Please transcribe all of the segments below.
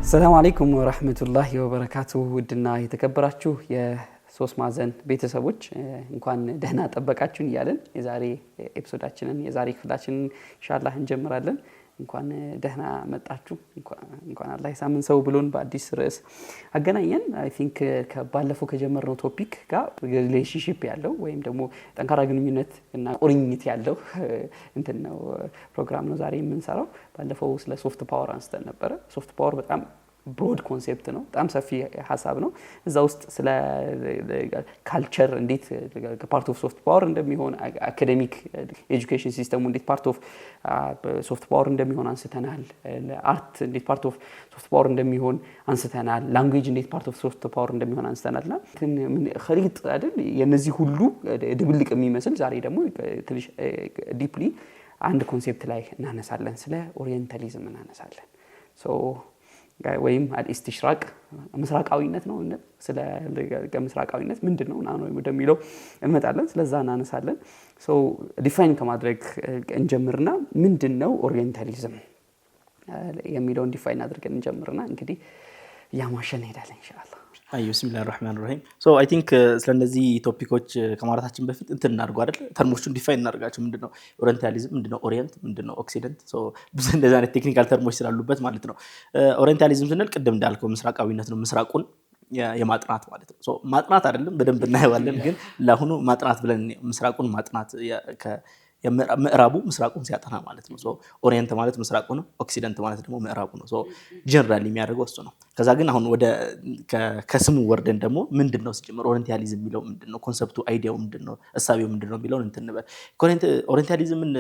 السلام عليكم ورحمة الله وبركاته ودنا የተከበራችሁ የሶስት ማዕዘን ቤተሰቦች እንኳን ደህና ጠበቃችሁን ይያለን የዛሬ ኤፒሶዳችንን የዛሬ ክፍላችንን ኢንሻአላህ እንጀምራለን እንኳን ደህና መጣችሁ እንኳን አላህ ይሳምን ሰው ብሎን በአዲስ ርዕስ አገናኘን አይ ቲንክ ከባለፈው ከጀመርነው ቶፒክ ጋር ሪሌሽንሺፕ ያለው ወይም ደግሞ ጠንካራ ግንኙነት እና ቁርኝት ያለው እንትን ነው ፕሮግራም ነው ዛሬ የምንሰራው ባለፈው ስለ ሶፍት ፓወር አንስተን ነበር ሶፍት ፓወር በጣም broad concept ነው በጣም ሰፊ ሐሳብ ነው እዛ ውስጥ ስለ ካልቸር እንዴት ፓርት ኦፍ ሶፍት ፓወር እንደሚሆን አካዴሚክ ኤጁኬሽን ሲስተሙ እንዴት ፓርት ኦፍ ሶፍት ፓወር እንደሚሆን አንስተናል አርት እንዴት ፓርት ኦፍ ሶፍት ፓወር እንደሚሆን አንስተናል ላንጉዌጅ እንዴት ፓርት ኦፍ ሶፍት ፓወር እንደሚሆን አንስተናልና ምን ኸሪጥ አይደል የነዚህ ሁሉ ድብልቅ የሚመስል ዛሬ ደግሞ ትንሽ ዲፕሊ አንድ ኮንሴፕት ላይ እናነሳለን ስለ ኦሪየንታሊዝም እናነሳለን ሶ ወይም አልኢስቲሽራቅ ምስራቃዊነት ነው ስለ ምስራቃዊነት ምንድነው ነው ወደሚለው እንመጣለን ስለዛ እናነሳለን ሶ ዲፋይን ከማድረግ እንጀምርና ምንድነው ኦሪየንታሊዝም የሚለውን ዲፋይን አድርገን እንጀምርና እንግዲህ ያማሸን ሄዳለን ኢንሻአላህ አዩ ቢስሚላሂር ረህማኒር ረሂም ሶ አይ ቲንክ ስለነዚህ ቶፒኮች ከማውራታችን በፊት እንትን እናድርገው አይደል ተርሞቹን ዲፋይን እናድርጋቸው ምንድነው ኦሪየንታሊዝም ምንድነው ኦሪየንት ምንድነው ኦክሲደንት ሶ ብዙ እንደዛ አይነት ቴክኒካል ተርሞች ስላሉበት ማለት ነው ኦሪየንታሊዝም ስንል ቅድም እንዳልከው ምስራቃዊነት ነው ምስራቁን የማጥናት ማለት ነው ሶ ማጥናት አይደለም በደንብ እናየዋለን ግን ለአሁኑ ማጥናት ብለን ምስራቁን ማጥናት የምዕራቡ ምስራቁን ሲያጠና ማለት ነው ሶ ኦሪየንት ማለት ምስራቁ ነው ኦክሲደንት ማለት ደግሞ ምዕራቡ ነው ሶ ጀነራሊ የሚያደርገው እሱ ነው ከዛ ግን አሁን ወደ ከስሙ ወርደን ደግሞ ምንድነው ሲጀምር ኦሪየንታሊዝም የሚለው ምንድነው ኮንሰፕቱ አይዲያው ምንድነው እሳቤው ምንድነው የሚለው እንትንበል ኦሪየንታሊዝምን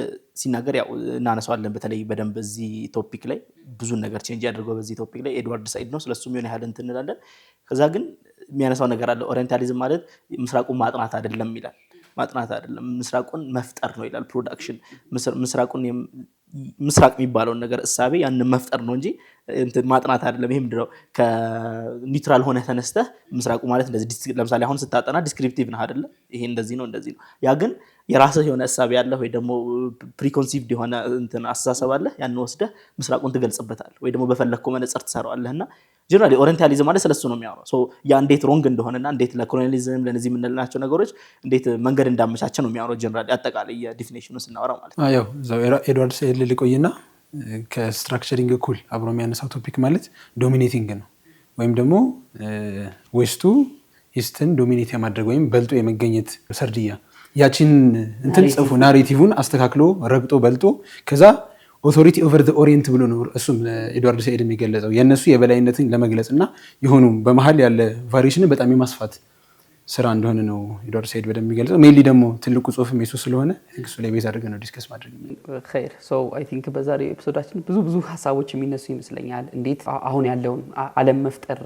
ሲናገር ያው እናነሳዋለን በተለይ በደንብ በዚህ ቶፒክ ላይ ብዙ ነገር ቼንጅ ያደርገው በዚህ ቶፒክ ላይ ኤድዋርድ ሳይድ ነው ስለሱም የሆነ ያህል እንትንላለን ከዛ ግን የሚያነሳው ነገር አለ ኦሪየንታሊዝም ማለት ምስራቁን ማጥናት አይደለም ይላል ማጥናት አይደለም ምስራቁን መፍጠር ነው ይላል ፕሮዳክሽን ምስራቁን ምስራቅ የሚባለውን ነገር እሳቤ ያን መፍጠር ነው እንጂ እንትን ማጥናት አይደለም ይሄ ምንድነው ከኒውትራል ሆነ ተነስተህ ምስራቁ ማለት እንደዚህ ለምሳሌ አሁን ስታጠና ዲስክሪፕቲቭ ነው አይደለ ይሄ እንደዚህ ነው ያ ግን የራስህ የሆነ እሳቤ ያለ ወይ ደግሞ ፕሪኮንሲቭድ የሆነ እንትን አስተሳሰብ አለ ያን ወስደህ ምስራቁን ትገልጽበታል ወይ ደግሞ በፈለከው መነጽር ትሰራዋለህና ጀነራሊ ኦሪየንታሊዝም ማለት ስለሱ ነው የሚያወራው ሶ ያ እንዴት ሮንግ እንደሆነና እንዴት ለኮሎኒያሊዝም ለነዚህ ምንላቸው ነገሮች እንዴት መንገድ እንዳመቻቸ ነው የሚያወራው ጀነራሊ አጠቃላይ የዲፊኒሽኑን ስናወራ ማለት ነው አዎ ዛው ኤድዋርድ ሳይድ ልቆይና ከስትራክቸሪንግ እኩል አብሮ የሚያነሳው ቶፒክ ማለት ዶሚኔቲንግ ነው ወይም ደግሞ ዌስቱ ኢስትን ዶሚኔት የማድረግ ወይም በልጦ የመገኘት ሰርድያ ያቺን እንትን ጽፉ ናሬቲቭን አስተካክሎ ረግጦ በልጦ ከዛ ኦቶሪቲ ኦቨር ዘ ኦሪየንት ብሎ ነው እሱም ኤድዋርድ ሳይድ የሚገለጸው የነሱ የበላይነትን ለመግለጽና የሆኑ በመሃል ያለ ቫሪዬሽን በጣም የማስፋት ስራ እንደሆነ ነው ኤድዋርድ ሳይድ በደንብ የሚገልጸው ሜሊ ደግሞ ትልቁ ጽሁፍ ሜሱ ስለሆነ እሱ ላይ ቤዝ አድርገን ነው ዲስከስ ማድረግ ኸይር ሶ አይ ቲንክ በዛሬ ኤፒሶዳችን ብዙ ሐሳቦች የሚነሱ ይመስለኛል እንዴት አሁን ያለውን ዓለም መፍጠር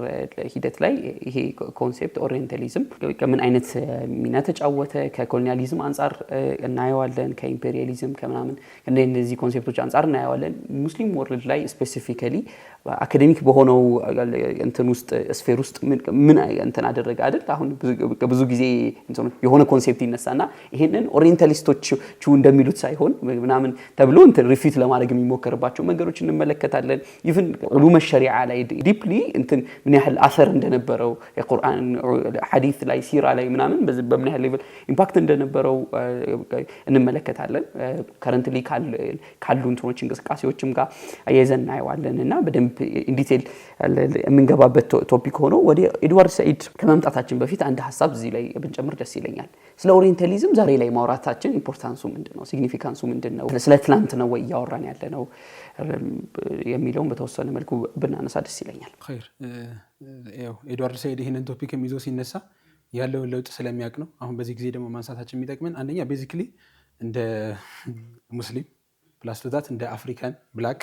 ሂደት ላይ ይሄ ኮንሴፕት ኦሪየንታሊዝም ከምን አይነት ሚና ተጫወተ ከኮሎኒያሊዝም አንፃር እናየዋለን ከኢምፔሪያሊዝም ከምናምን እንደዚህ ኮንሴፕቶች አንፃር እናየዋለን ሙስሊም ወርልድ ላይ ስፔሲፊካሊ አካዴሚክ በሆነው እንትን ውስጥ ስፌር ውስጥ ምን እንትን አደረገ አይደል አሁን ብዙ ጊዜ የሆነ ኮንሴፕት ይነሳና ይሄንን ኦሪየንታሊስቶች እንደሚሉት ሳይሆን ምናምን ተብሎ እንትን ሪፊት ለማድረግ የሚሞከርባቸው መንገዶች እንመለከታለን ኢቭን ዑሉም ሸሪዓ ላይ ዲፕሊ እንትን ምን ያህል አሰር እንደነበረው የቁርአን ሐዲስ ላይ ሲራ ላይ ምናምን በምን ያህል ሌቭል ኢምፓክት እንደነበረው እንመለከታለን ከረንትሊ ካሉ እንትኖች እንቅስቃሴዎችም ጋር አያይዘን እናየዋለንና በደንብ ኢን ዲቴል የምንገባበት ቶፒክ ሆኖ ወደ ኤድዋርድ ሳይድ ከመምጣታችን በፊት አንድ ሐሳብ እዚህ ላይ ብንጨምር ደስ ይለኛል ስለ ኦሪየንታሊዝም ዛሬ ላይ ማውራታችን ኢምፖርታንሱ ምንድነው ሲግኒፊካንሱ ምንድነው ስለ ትላንት ነው ወይ ያወራን ያለነው የሚለውን በተወሰነ መልኩ ብናነሳ ደስ ይለኛል ኸይር ያው ኤድዋርድ ሳይድ ይሄንን ቶፒክ የሚይዘው ሲነሳ ያለውን ለውጥ ስለሚያውቅ ነው አሁን በዚህ ጊዜ ደግሞ ማንሳታችን የሚጠቅመን አንደኛ ቤዚክሊ እንደ ሙስሊም ፕላስ ቱዛት እንደ አፍሪካን ብላክ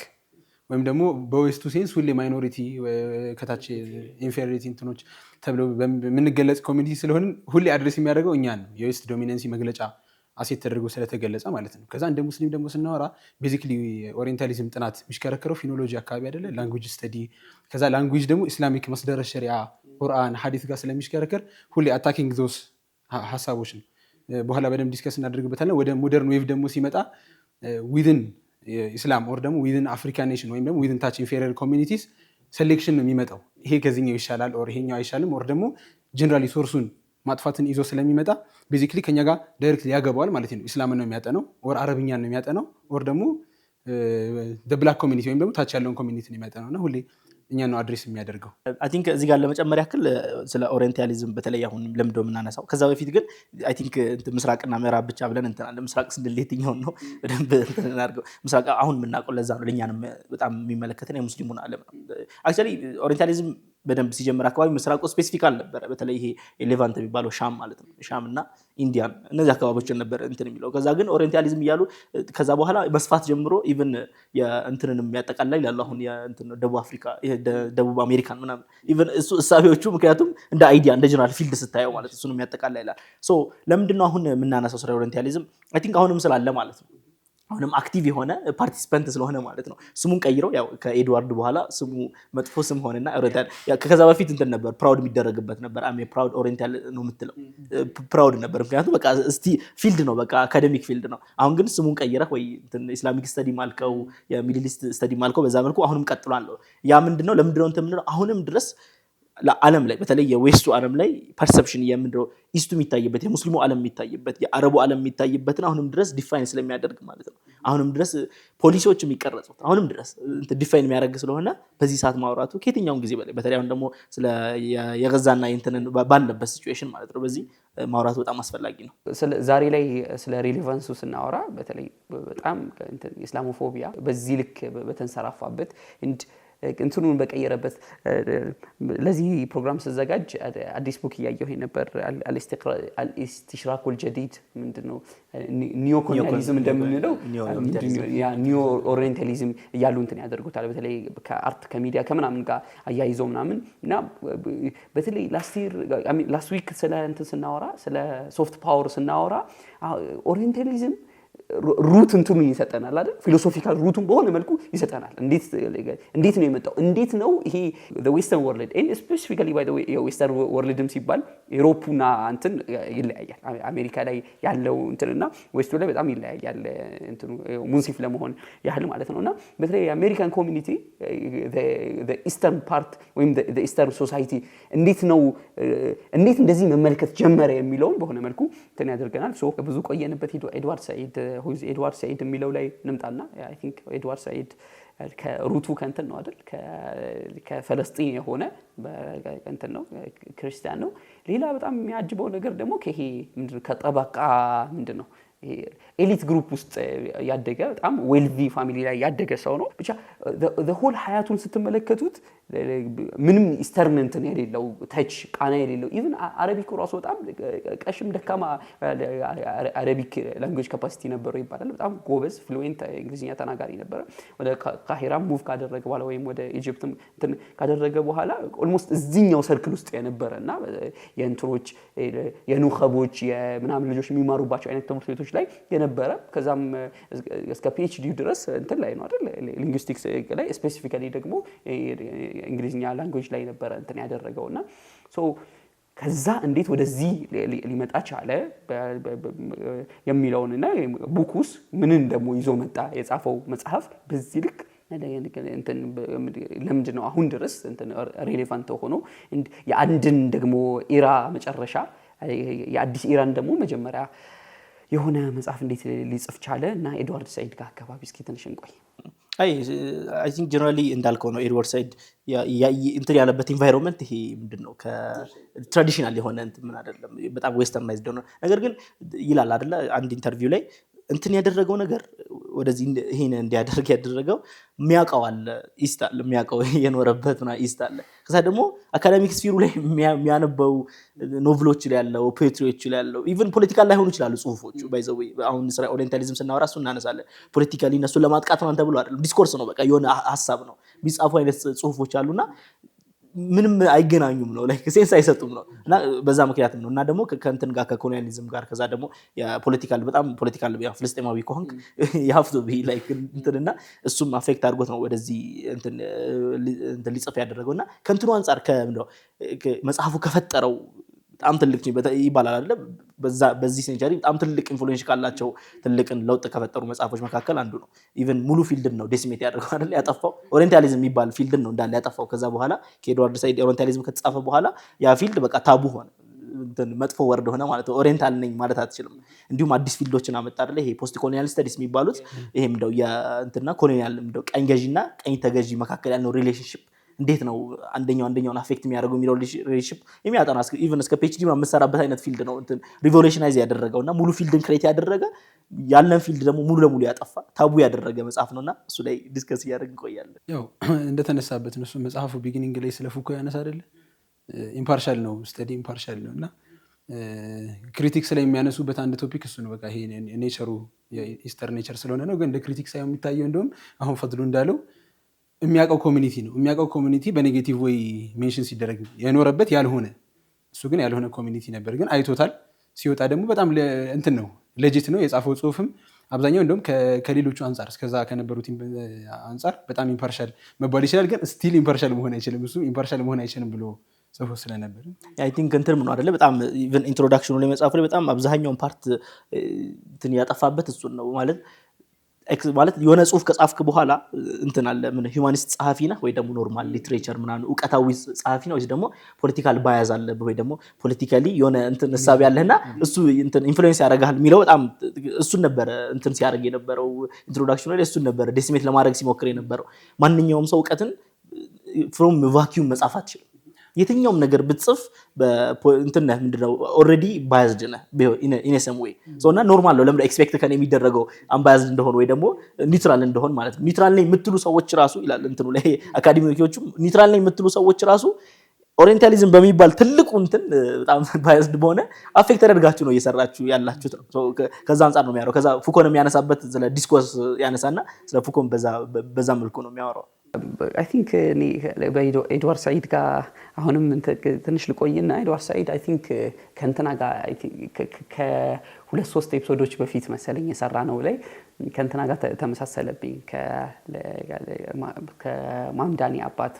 ወይም ደግሞ በዌስቱ ሴንስ ሁሌ ማይኖሪቲ ከታች ኢንፌሪዮሪቲ እንትኖች ተብሎ በምንገለጽ ኮሚኒቲ ስለሆነ ሁሌ አድሬስ የሚያደርገው እኛን ነው የዌስት ዶሚናንሲ መግለጫ አሴት ተደርጎ ስለተገለጸ ማለት ነው ከዛ እንደ ሙስሊም ደግሞ ስናወራ ቤዚክሊ ኦሪየንታሊዝም ጥናት የሚሽከረከረው ፊኖሎጂ አካባቢ አይደለ ላንጉዌጅ ስተዲ ከዛ ላንጉዌጅ ደግሞ ኢስላሚክ መስደረ ሸሪዓ ቁርአን ሐዲስ ጋር ስለሚሽከረከር ሁሌ አታኪንግ ዞስ ሐሳቦች ነው በኋላ በደንብ ዲስከስ እናደርግበታለን ወደ ሞደርን ዌቭ ደግሞ ሲመጣ ዊዝን ኢስላም ኦር ደግሞ ዊዝን አፍሪካን ኔሽን ወይም ደግሞ ዊዝን ታች ኢንፌሪየር ኮሚኒቲስ ሴሌክሽን ነው የሚመጣው። ይሄ ከዚህኛው ይሻላል ኦር ይሄኛው አይሻልም ኦር ደግሞ ጀነራሊ ሶርሱን ማጥፋትን ይዞ ስለሚመጣ ቤዚክሊ ከኛ ጋር ዳይሬክት ያገባዋል ማለት ነው። ኢስላምን ነው የሚያጠነው ኦር አረብኛን ነው የሚያጠነው ኦር ደግሞ ብላክ ኮሚኒቲ ወይም ደግሞ ታች ያለውን ኮሚኒቲ ነው የሚያጠነው እና ሁሌ እኛ ነው አድሬስ የሚያደርገው። አይ ቲንክ እዚህ ጋር ለመጨመር ያክል ስለ ኦሪየንታሊዝም በተለይ አሁን ለምዶ የምናነሳው ከዛ በፊት ግን አይ ቲንክ ምስራቅና ምዕራብ ብቻ ብለን እንትን አለ። ምስራቅ ስንል የትኛውን ነው በደንብ እንትን እናድርገው። ምስራቅ አሁን የምናውቀው ለዛ ነው ለእኛንም በጣም የሚመለከተን የሙስሊሙን ዓለም ነው። አክቹዋሊ ኦሪየንታሊዝም በደንብ ሲጀምር አካባቢ ምስራቁ ስፔሲፊክ አልነበረ። በተለይ ይሄ ሌቫንት የሚባለው ሻም ማለት ነው፣ ሻም እና ኢንዲያን እነዚህ አካባቢዎችን ነበር እንትን የሚለው። ከዛ ግን ኦሪየንታሊዝም እያሉ ከዛ በኋላ መስፋት ጀምሮ ኢቭን የእንትንንም ያጠቃልላል ይላሉ። አሁን የእንትን ደቡብ አፍሪካ፣ ደቡብ አሜሪካን ምናምን ኢቭን እሱ እሳቤዎቹ ምክንያቱም እንደ አይዲያ እንደ ጀነራል ፊልድ ስታየው ማለት እሱንም ያጠቃልላል ይላል። ሶ ለምንድነው አሁን የምናነሳው ስለ ኦሪየንታሊዝም? አይ ቲንክ አሁንም ስላለ ማለት ነው። አሁንም አክቲቭ የሆነ ፓርቲሲፐንት ስለሆነ ማለት ነው። ስሙን ቀይረው ያው ከኤድዋርድ በኋላ ስሙ መጥፎ ስም ሆነና ኦሪየንታል ከዛ በፊት እንትን ነበር ፕራውድ የሚደረግበት ነበር። አሜ ፕራውድ ኦሪየንታል ነው የምትለው ፕራውድ ነበር። ምክንያቱም በቃ እስቲ ፊልድ ነው በቃ አካዴሚክ ፊልድ ነው። አሁን ግን ስሙን ቀይረህ ወይ እንትን ኢስላሚክ ስተዲ ማልከው የሚድል ኢስት ስተዲ ማልከው በዛ መልኩ አሁንም ቀጥሏል። ያ ምንድነው ለምንድነው እንትን ምንድነው አሁንም ድረስ ለዓለም ላይ በተለይ የዌስቱ ዓለም ላይ ፐርሰፕሽን የምንድነው ኢስቱ የሚታይበት የሙስሊሙ ዓለም የሚታይበት የአረቡ ዓለም የሚታይበትን አሁንም ድረስ ዲፋይን ስለሚያደርግ ማለት ነው። አሁንም ድረስ ፖሊሲዎች የሚቀረጹት አሁንም ድረስ ዲፋይን የሚያደርግ ስለሆነ በዚህ ሰዓት ማውራቱ ከየትኛውም ጊዜ በላይ በተለይ አሁን ደግሞ ስለ የገዛና የእንትንን ባለበት ሲቹዌሽን ማለት ነው በዚህ ማውራቱ በጣም አስፈላጊ ነው። ዛሬ ላይ ስለ ሪሌቫንሱ ስናወራ በተለይ በጣም ኢስላሞፎቢያ በዚህ ልክ በተንሰራፋበት እንትኑን በቀየረበት ለዚህ ፕሮግራም ስዘጋጅ አዲስ ቡክ እያየሁ ነበር። አልኢስቲሽራኩል ጀዲድ ምንድነው ኒዮ ኮሎኒያሊዝም እንደምንለው ኒዮ ኦሪየንታሊዝም እያሉ እንትን ያደርጉታል። በተለይ ከአርት ከሚዲያ ከምናምን ጋር አያይዘው ምናምን እና በተለይ ላስት ዊክ ስለ እንትን ስናወራ ስለ ሶፍት ፓወር ስናወራ ኦሪየንታሊዝም ሩት እንትኑ ይሰጠናል አይደል? ፊሎሶፊካል ሩቱን በሆነ መልኩ ይሰጠናል። እንዴት ነው የመጣው? እንዴት ነው ይሄ the western world and specifically by the way western worldም ሲባል ዩሮፕና እንትን ይለያያል። አሜሪካ ላይ ያለው እንትንና ዌስቱ ላይ በጣም ይለያያል እንትኑ ሙንሲፍ ለመሆን ያህል ማለት ነውና በተለይ የአሜሪካን ኮሚኒቲ the eastern part ወይም the eastern society እንዴት እንደዚህ መመልከት ጀመረ የሚለውን በሆነ መልኩ እንትን ያደርገናል። ሶ ብዙ ቆየንበት ኤድዋርድ ሰዒድ ኤድዋርድ ሰዒድ የሚለው ላይ እንምጣና አይ ቲንክ ኤድዋርድ ሰዒድ ከሩቱ ከእንትን ነው አይደል ከፈለስጢን የሆነ እንትን ነው ክርስቲያን ነው። ሌላ በጣም የሚያጅበው ነገር ደግሞ ከይሄ ምንድነው ከጠበቃ ምንድነው ኤሊት ግሩፕ ውስጥ ያደገ በጣም ዌልዚ ፋሚሊ ላይ ያደገ ሰው ነው። ብቻ the whole ሀያቱን ስትመለከቱት ምንም ኢስተርን እንትን የሌለው ታች ቃና የሌለው ኢቭን አረቢክ ራሱ በጣም ቀሽም ደካማ አረቢክ ላንጉዌጅ ካፓሲቲ ነበረው ይባላል። በጣም ጎበዝ ፍሉዌንት እንግሊዝኛ ተናጋሪ ነበረ። ወደ ካሂራ ሙቭ ካደረገ በኋላ ወይም ወደ ኢጂፕት እንትን ካደረገ በኋላ ኦልሞስት እዚህኛው ሰርክል ውስጥ የነበረና የእንትኖች የኑኸቦች የምናምን ልጆች የሚማሩባቸው አይነት ትምህርት ቤቶች ላይ የነበረ ከዛም እስከ ፒኤችዲ ድረስ እንትን ላይ ነው አይደል ሊንጉይስቲክስ ላይ ስፔሲፊካሊ ደግሞ እንግሊዝኛ ላንጉዌጅ ላይ ነበረ እንትን ያደረገውና ሶ ከዛ እንዴት ወደዚህ ሊመጣ ቻለ የሚለውንና ቡኩስ ምንን ደግሞ ይዞ መጣ የጻፈው መጽሐፍ በዚህ ልክ እንትን ለምንድነው አሁን ድረስ እንትን ሪሌቫንት ሆኖ የአንድን ደግሞ ኢራ መጨረሻ የአዲስ ኢራን ደግሞ መጀመሪያ የሆነ መጽሐፍ እንዴት ሊጽፍ ቻለ እና ኤድዋርድ ሰዒድ ጋር አካባቢ እስኪ ትንሽ እንቆይ። አይ ቲንክ ጀነራሊ እንዳልከው ነው ኤድዋርድ ሰዒድ እንትን ያለበት ኢንቫይሮንመንት ይሄ ምንድነው ከትራዲሽናል የሆነ እንትን ምን አይደለም በጣም ዌስተርናይዝድ ነው። ነገር ግን ይላል አይደለ አንድ ኢንተርቪው ላይ እንትን ያደረገው ነገር ወደዚህ ይሄን እንዲያደርግ ያደረገው የሚያውቀው አለ ኢስት አለ የሚያውቀው የኖረበት ነው ኢስት አለ። ከዛ ደግሞ አካዳሚክ ስፊሩ ላይ የሚያነበው ኖቭሎች ላይ ያለው ፖኤትሪዎች ላይ ያለው ኢቭን ፖለቲካል ላይ ሆኑ ይችላሉ ጽሁፎቹ ባይ ዘ ዌይ አሁን ኦሪየንታሊዝም ስናወራ እሱ እናነሳለን። ፖለቲካሊ እነሱ ለማጥቃት ነው ተብሎ አይደለም ዲስኮርስ ነው በቃ የሆነ ሐሳብ ነው ቢጻፉ አይነት ጽሁፎች አሉና ምንም አይገናኙም ነው ላይክ ሴንስ አይሰጡም ነው እና በዛ ምክንያት ነው እና ደግሞ ከእንትን ጋር ከኮሎኒያሊዝም ጋር ከዛ ደግሞ የፖለቲካል በጣም ፖለቲካል ፍልስጤማዊ ከሆንክ የሀፍቶ ቢ ላይክ እንትንና እሱም አፌክት አድርጎት ነው ወደዚህ እንትን ሊጽፍ ያደረገውና ከእንትኑ አንጻር መጽሐፉ ከፈጠረው በጣም ትልቅ ይባላል አይደል በዚህ ሴንቸሪ በጣም ትልቅ ኢንፍሉዌንስ ካላቸው ትልቅን ለውጥ ከፈጠሩ መጽሐፎች መካከል አንዱ ነው ኢቭን ሙሉ ፊልድን ነው ዴሲሜት ያደርገው አይደል ያጠፋው ኦሪየንታሊዝም የሚባል ፊልድን ነው እንዳለ ያጠፋው ከዛ በኋላ ከኤድዋርድ ሳይድ ኦሪየንታሊዝም ከተጻፈ በኋላ ያ ፊልድ በቃ ታቡ ሆነ መጥፎ ወርድ ሆነ ማለት ነው ኦሪየንታል ነኝ ማለት አትችልም እንዲሁም አዲስ ፊልዶችን አመጣ አይደል ይሄ ፖስት ኮሎኒያል ስተዲስ የሚባሉት ይሄም እንደው የእንትና ኮሎኒያል እንደው ቀኝ ገዢና ቀኝ ተገዢ መካከል ያለው ሪሌሽንሺፕ እንዴት ነው አንደኛውን አፌክት የሚያደርገው የሚለው ሪሌሽንሺፕ የሚያጠና ኢቭን እስከ ፒኤችዲ ማመሰራበት አይነት ፊልድ ነው እንትን ሪቮሉሽናይዝ ያደረገውና ሙሉ ፊልድን ክሬት ያደረገ ያለን ፊልድ ደግሞ ሙሉ ለሙሉ ያጠፋ ታቡ ያደረገ መጽሐፍ ነውና እሱ ላይ ዲስከስ እያደረግን ቆያለን ያው እንደተነሳበት ነው መጽሐፉ ቢጊኒንግ ላይ ስለ ፉኮ ያነሳ አይደል ኢምፓርሻል ነው ስተዲ ኢምፓርሻል ነውና ክሪቲክስ ላይ የሚያነሱበት አንድ ቶፒክ እሱ ነው በቃ ይሄ ኔቸሩ የኢስተር ኔቸር ስለሆነ ነው ግን እንደ ክሪቲክስ ሳይሆን የሚታየው እንደውም አሁን ፈድሉ እንዳለው የሚያውቀው ኮሚኒቲ ነው የሚያውቀው ኮሚኒቲ በኔጌቲቭ ወይ ሜንሽን ሲደረግ የኖረበት ያልሆነ እሱ ግን ያልሆነ ኮሚኒቲ ነበር ግን አይቶታል ሲወጣ ደግሞ በጣም እንትን ነው ሌጂት ነው የጻፈው ጽሁፍም አብዛኛው እንደውም ከሌሎቹ አንፃር እስከዛ ከነበሩት አንፃር በጣም ኢምፓርሻል መባል ይችላል ግን ስቲል ኢምፓርሻል መሆን አይችልም እሱ ኢምፓርሻል መሆን አይችልም ብሎ ጽፎ ስለነበር አይ ቲንክ እንትን ምን አይደለ በጣም ኢቭን ኢንትሮዳክሽኑ ላይ መጽሐፉ ላይ በጣም አብዛኛውን ፓርት እንትን ያጠፋበት እሱ ነው ማለት የሆነ ጽሁፍ ከጻፍክ በኋላ እንትን አለ ምን ሂዩማኒስት ጸሐፊ ነህ ወይ ደግሞ ኖርማል ሊትሬቸር ምናምን ዕውቀታዊ ጸሐፊ ነህ ወይ ደግሞ ፖለቲካል ባያዝ አለብህ ወይ ደግሞ ፖለቲካሊ የሆነ እንትን ሐሳብ ያለህና እሱ እንትን ኢንፍሉዌንስ ያደርጋል የሚለው በጣም እሱን ነበር እንትን ሲያደርግ የነበረው ኢንትሮዳክሽኑ ላይ እሱን ነበር ዴሲሜት ለማድረግ ሲሞክር የነበረው ማንኛውም ሰው ዕውቀትን ፍሮም ቫኪዩም መጻፍ አትችልም የትኛውም ነገር ብትጽፍ እንትን ነህ ምንድነው ኦልሬዲ ባያዝድ ነህ ኢን ሰም ዌይ ሶና ኖርማል ነው ለምን ኤክስፔክት ከኔ የሚደረገው አንባያዝድ እንደሆነ ወይ ደግሞ ኒውትራል እንደሆነ ማለት ነው ኒውትራል ነኝ የምትሉ ሰዎች ራሱ ይላል እንትኑ ላይ አካዳሚዎቹ ኒውትራል ነኝ የምትሉ ሰዎች ራሱ ኦሪየንታሊዝም በሚባል ትልቁ እንትን በጣም ባያዝድ በሆነ አፌክት ተደርጋችሁ ነው እየሰራችሁ ያላችሁት ነው ከዛ አንፃር ነው የሚያወራው ከዛ ፉኮን የሚያነሳበት ስለ ዲስኮርስ ያነሳና ስለ ፉኮን በዛ መልኩ ነው የሚያወራው I think ኤድዋርድ ሳይድ ጋር አሁንም ትንሽ ልቆይና ኤድዋርድ ሳይድ I think ከእንትና ጋር ከሁለት ሶስት ኤፒሶዶች በፊት መሰለኝ የሰራ ነው ላይ ከእንትና ጋር ተመሳሰለብኝ ከማምዳኒ አባት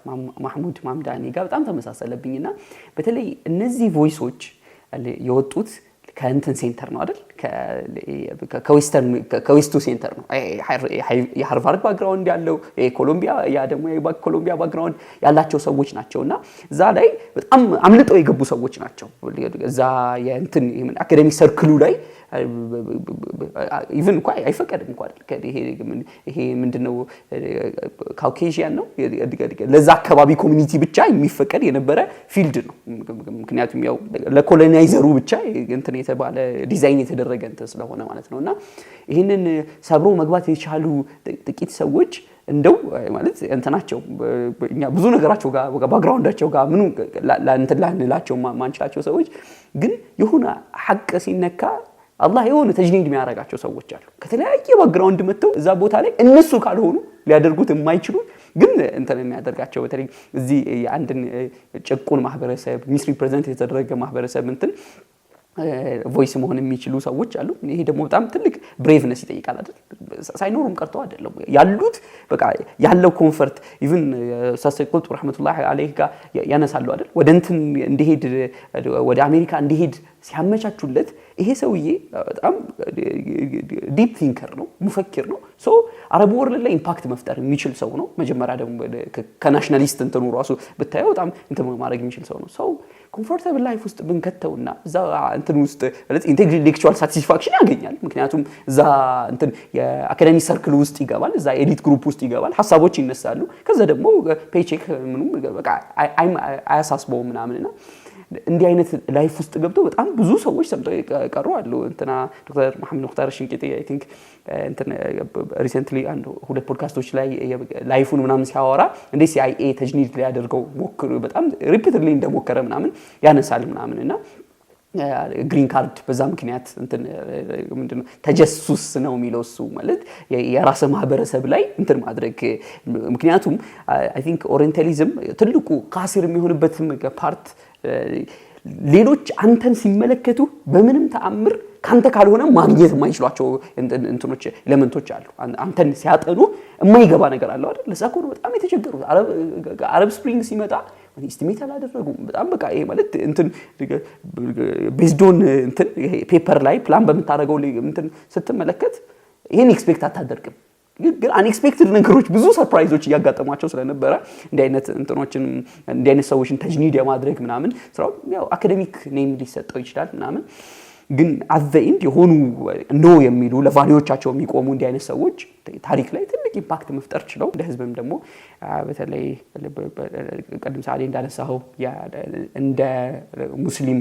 ማህሙድ ማምዳኒ ጋር በጣም ተመሳሰለብኝና በተለይ እነዚህ ቮይሶች የወጡት ከእንትን ሴንተር ነው አይደል ከዌስቱ ሴንተር ነው የሃርቫርድ ባክግራውንድ ያለው ኮሎምቢያ ያ ደግሞ የኮሎምቢያ ባክግራውንድ ያላቸው ሰዎች ናቸውና እዛ ላይ በጣም አምልጠው የገቡ ሰዎች ናቸው እዛ የእንትን አካዳሚክ ሰርክሉ ላይ ኢቭን እንኳን አይፈቀድም እንኳን ይሄ ምንድነው ካውኬዥያን ነው ለዛ አካባቢ ኮሚኒቲ ብቻ የሚፈቀድ የነበረ ፊልድ ነው ምክንያቱም ያው ለኮሎናይዘሩ ብቻ እንትን የተባለ ዲዛይን የተደረገ እንትን ስለሆነ ማለት ነውና ይሄንን ሰብሮ መግባት የቻሉ ጥቂት ሰዎች እንደው ማለት እንትናቸው እኛ ብዙ ነገራቸው ጋር ባክግራውንዳቸው ጋር ምኑ ላንላቸው ማንችላቸው ሰዎች ግን የሆነ ሐቅ ሲነካ አላህ የሆነ ተጅኒድ የሚያረጋቸው ሰዎች አሉ ከተለያየ ባክግራውንድ መጥተው እዛ ቦታ ላይ እነሱ ካልሆኑ ሊያደርጉት የማይችሉ ግን እንትን የሚያደርጋቸው በተለይ እዚህ አንድን ጭቁን ማህበረሰብ ሚስ ሪፕሬዘንት የተደረገ ማህበረሰብ እንትን ቮይስ መሆን የሚችሉ ሰዎች አሉ ይሄ ደግሞ በጣም ትልቅ ብሬቭነስ ይጠይቃል አይደል ሳይኖሩም ቀርተው አይደለም ያሉት በቃ ያለው ኮምፎርት ኢቭን ሳሰቁት ረህመቱላህ አለይህ ጋር ያነሳሉ አይደል ወደ እንትን እንዲሄድ ወደ አሜሪካ እንዲሄድ ሲያመቻቹለት ይሄ ሰውዬ በጣም ዲፕ ቲንከር ነው ሙፈክር ነው ሶ አረብ ወርልድ ላይ ኢምፓክት መፍጠር የሚችል ሰው ነው መጀመሪያ ደግሞ ከናሽናሊስት እንትኑ ራሱ ብታየው በጣም እንትን ማድረግ የሚችል ሰው ነው ሶ ኮምፎርታብል ላይፍ ውስጥ ብንከተውና እዛ እንትን ውስጥ ማለት ኢንቴሌክቹዋል ሳቲስፋክሽን ያገኛል ምክንያቱም እዛ እንትን የአካዳሚክ ሰርክል ውስጥ ይገባል እዛ ኤሊት ግሩፕ ውስጥ ይገባል ሐሳቦች ይነሳሉ ከዛ ደግሞ ፔቼክ ምንም በቃ አያሳስበው ምናምንና እንዲህ አይነት ላይፍ ውስጥ ገብቶ በጣም ብዙ ሰዎች ሰምተው ቀሩ አሉ እንትና ዶክተር መሐመድ ሙክታር ሽንቂጤ አይ ቲንክ እንትን ሪሰንትሊ አንድ ሁለት ፖድካስቶች ላይ ላይፉን ምናምን ሲያወራ እንደ ሲአይኤ ተጅኒድ ላይ ያደርገው ሞክሩ በጣም ሪፒትድሊ እንደሞከረ ምናምን ያነሳል ምናምንና ግሪን ካርድ በዛ ምክንያት እንትን ምንድነው ተጀሱስ ነው የሚለው እሱ ማለት የራስ ማህበረሰብ ላይ እንትን ማድረግ ምክንያቱም አይ ቲንክ ኦሪየንታሊዝም ትልቁ ካሲር የሚሆንበት ፓርት ሌሎች አንተን ሲመለከቱ በምንም ተአምር ካንተ ካልሆነ ማግኘት የማይችሏቸው እንትኖች ኤሌመንቶች አሉ አንተን ሲያጠኑ የማይገባ ነገር አለ አይደል ለዛ ኮን በጣም የተቸገሩት አረብ ስፕሪንግ ሲመጣ ኢስቲሜት አላደረጉም። በጣም በቃ ይሄ ማለት እንትን ቤዝዶን እንትን ፔፐር ላይ ፕላን በምታደርገው እንትን ስትመለከት ይሄን ኤክስፔክት አታደርግም። ግን አንኤክስፔክትድ ነገሮች ብዙ ሰርፕራይዞች እያጋጠሟቸው ስለነበረ እንዲህ አይነት ሰዎችን ተጅኒድ የማድረግ ምናምን ስራው ያው አካዴሚክ ኔም ሊሰጠው ይችላል ምናምን ግን አዘኢንድ የሆኑ ኖ የሚሉ ለቫሊዎቻቸው የሚቆሙ እንዲህ አይነት ሰዎች ታሪክ ላይ ትልቅ ኢምፓክት መፍጠር ችለው እንደ ህዝብም ደግሞ በተለይ ቀደም ሳሌ እንዳነሳው እንደ ሙስሊም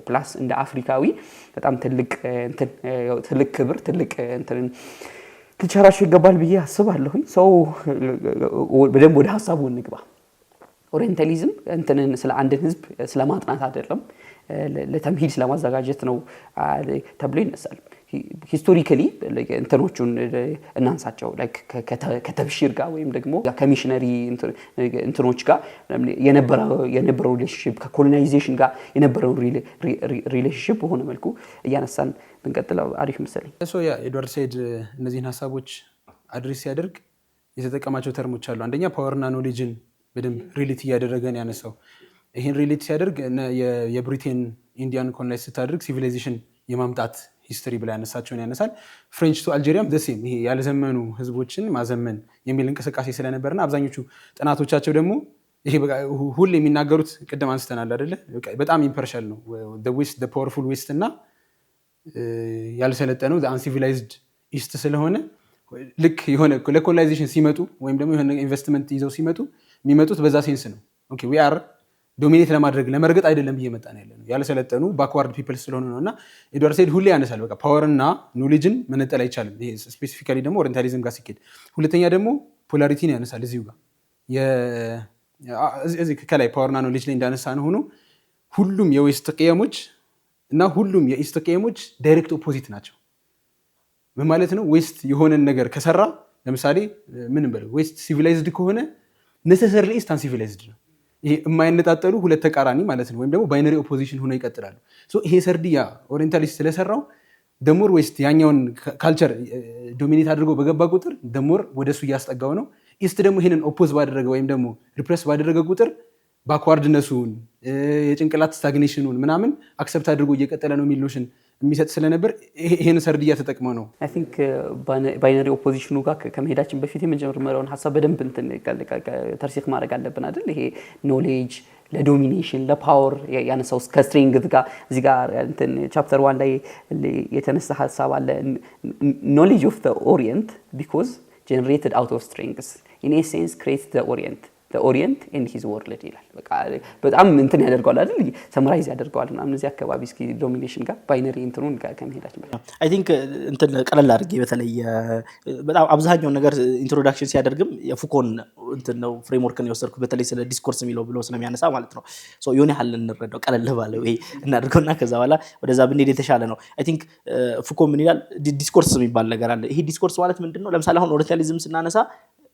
ፕላስ እንደ አፍሪካዊ በጣም ትልቅ ክብር ትልቅ እንትን ልቸራቸው ይገባል ብዬ አስባለሁኝ። ሰው በደንብ ወደ ሀሳቡ እንግባ። ኦሪየንታሊዝም እንትንን ስለ አንድን ህዝብ ስለማጥናት አይደለም ለተምሂድ ስለማዘጋጀት ነው ተብሎ ይነሳል። ሂስቶሪካሊ እንትኖቹን እናንሳቸው ላይክ ከተብሺር ጋር ወይም ደግሞ ከሚሽነሪ እንትኖች ጋር የነበረው ሪሌሽንሺፕ ከኮሎናይዜሽን ጋር የነበረው ሪሌሽንሺፕ በሆነ መልኩ እያነሳን ብንቀጥለው አሪፍ መሰለኝ። ኤድዋርድ ሰይድ እነዚህን ሀሳቦች አድሬስ ሲያደርግ የተጠቀማቸው ተርሞች አሉ። አንደኛ ፓወርና ኖሌጅን በደንብ ሪሌት እያደረገን ያነሳው። ይህን ሪሌት ሲያደርግ የብሪቴን ኢንዲያን ኮሎናይዝ ስታደርግ ሲቪላይዜሽን የማምጣት ሂስትሪ ብላ ያነሳቸውን ያነሳል። ፍሬንች ቱ አልጄሪያም ደሴም ይሄ ያልዘመኑ ህዝቦችን ማዘመን የሚል እንቅስቃሴ ስለነበርና አብዛኞቹ ጥናቶቻቸው ደግሞ ይሄ ሁሌ የሚናገሩት ቅድም አንስተናል አይደለ? በጣም ኢምፐርሻል ነው ዌስት ፓወርፉል ዌስት እና ያልሰለጠነው አንሲቪላይዝድ ኢስት ስለሆነ ልክ የሆነ ለኮሎናይዜሽን ሲመጡ ወይም ደግሞ የሆነ ኢንቨስትመንት ይዘው ሲመጡ የሚመጡት በዛ ሴንስ ነው። ኦኬ ዊ አር ዶሚኔት ለማድረግ ለመርገጥ አይደለም እየመጣ ነው ያለነው ያልሰለጠኑ ባክዋርድ ፒፕል ስለሆነ ነው። እና ኤድዋርድ ሰይድ ሁሌ ያነሳል በቃ ፓወርና ኖሌጅን መነጠል አይቻልም። ይሄ ስፔሲፊካሊ ደግሞ ኦሪየንታሊዝም ጋር ሲኬድ፣ ሁለተኛ ደግሞ ፖላሪቲን ያነሳል እዚሁ ጋር እዚህ ከላይ ፓወርና ኖሌጅ ላይ እንዳነሳ ነው ሆኖ ሁሉም የዌስት ቅየሞች እና ሁሉም የኢስት ቅየሞች ዳይሬክት ኦፖዚት ናቸው። ምን ማለት ነው? ዌስት የሆነን ነገር ከሰራ ለምሳሌ ምን በለው ዌስት ሲቪላይዝድ ከሆነ ኔሰሰርሊ ኢስት አንሲቪላይዝድ ነው። ይሄ የማይነጣጠሉ ሁለት ተቃራኒ ማለት ነው፣ ወይም ደግሞ ባይነሪ ኦፖዚሽን ሆነው ይቀጥላሉ። ይሄ ሰርድያ ኦሪየንታሊስት ስለሰራው ደሞር ዌስት ያኛውን ካልቸር ዶሚኔት አድርጎ በገባ ቁጥር ደሞር ወደሱ እያስጠጋው ነው። ኢስት ደግሞ ይሄንን ኦፖዝ ባደረገ ወይም ደግሞ ሪፕሬስ ባደረገ ቁጥር ባክዋርድነሱን የጭንቅላት ስታግኔሽኑን ምናምን አክሰፕት አድርጎ እየቀጠለ ነው የሚል ኖሽን የሚሰጥ ስለነበር ይሄን ሰርድያ ተጠቅመው ነው። አይ ቲንክ ባይነሪ ኦፖዚሽኑ ጋር ከመሄዳችን በፊት የመጀመሪያውን ሀሳብ በደንብ ተርሲክ ማድረግ አለብን አይደል? ይሄ ኖሌጅ ለዶሚኔሽን ለፓወር ያነሳው ከስትሬንግዝ ጋር እዚህ ጋር እንትን ቻፕተር 1 ላይ የተነሳ ሀሳብ አለ። ኖሌጅ ኦፍ ዘ ኦሪየንት ቢኮዝ ጀነሬትድ አውት ኦፍ ስትሬንግዝ ኢን ኤሴንስ ክሬትስ ዘ ኦሪየንት the orient and his world ይላል። በጣም እንትን ያደርገዋል አይደል? ሰምራይዝ ያደርገዋል እና እነዚህ አካባቢ እስኪ ዶሚኔሽን ጋር ባይነሪ እንትኑን ጋር ከመሄዳችን በፊት አይ ቲንክ እንትን ቀለል አድርጌ በተለይ በጣም አብዛኛው ነገር ኢንትሮዳክሽን ሲያደርግም የፉኮን እንትን ነው ፍሬምወርክን የወሰድኩት በተለይ ስለ ዲስኮርስ የሚለው ብሎ ስለሚያነሳ ማለት ነው። ሶ የሆነ ያህል እንረዳው ቀለል ባለ ወይ እናድርገውና ከዛ በኋላ ወደዛ ብንሄድ የተሻለ ነው። አይ ቲንክ ፉኮ ምን ይላል? ዲስኮርስ የሚባል ነገር አለ። ይሄ ዲስኮርስ ማለት ምንድነው? ለምሳሌ አሁን ኦሪየንታሊዝም ስናነሳ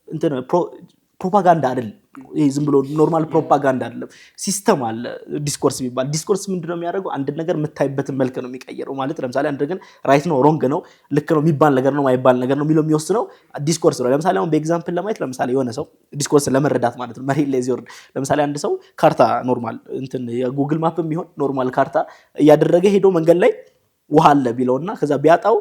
እንትን ፕሮፓጋንዳ አይደለም። ይሄ ዝም ብሎ ኖርማል ፕሮፓጋንዳ አይደለም። ሲስተም አለ ዲስኮርስ የሚባል። ዲስኮርስ ምንድነው የሚያደርገው? አንድ ነገር የምታይበትን መልክ ነው የሚቀየረው። ማለት ለምሳሌ አንድ ነገር ራይት ነው ሮንግ ነው ልክ ነው የሚባል ነገር ነው ማይባል ነገር ነው የሚለው የሚወስነው ዲስኮርስ ነው። ለምሳሌ አሁን በኤግዛምፕል ለማየት ለምሳሌ የሆነ ሰው ዲስኮርስ ለመረዳት ማለት ነው መሬት ላይ ሲወርድ ለምሳሌ አንድ ሰው ካርታ ኖርማል እንትን የጉግል ማፕም ቢሆን ኖርማል ካርታ እያደረገ ሄዶ መንገድ ላይ ውሃ አለ ቢለውና ከዛ ቢያጣው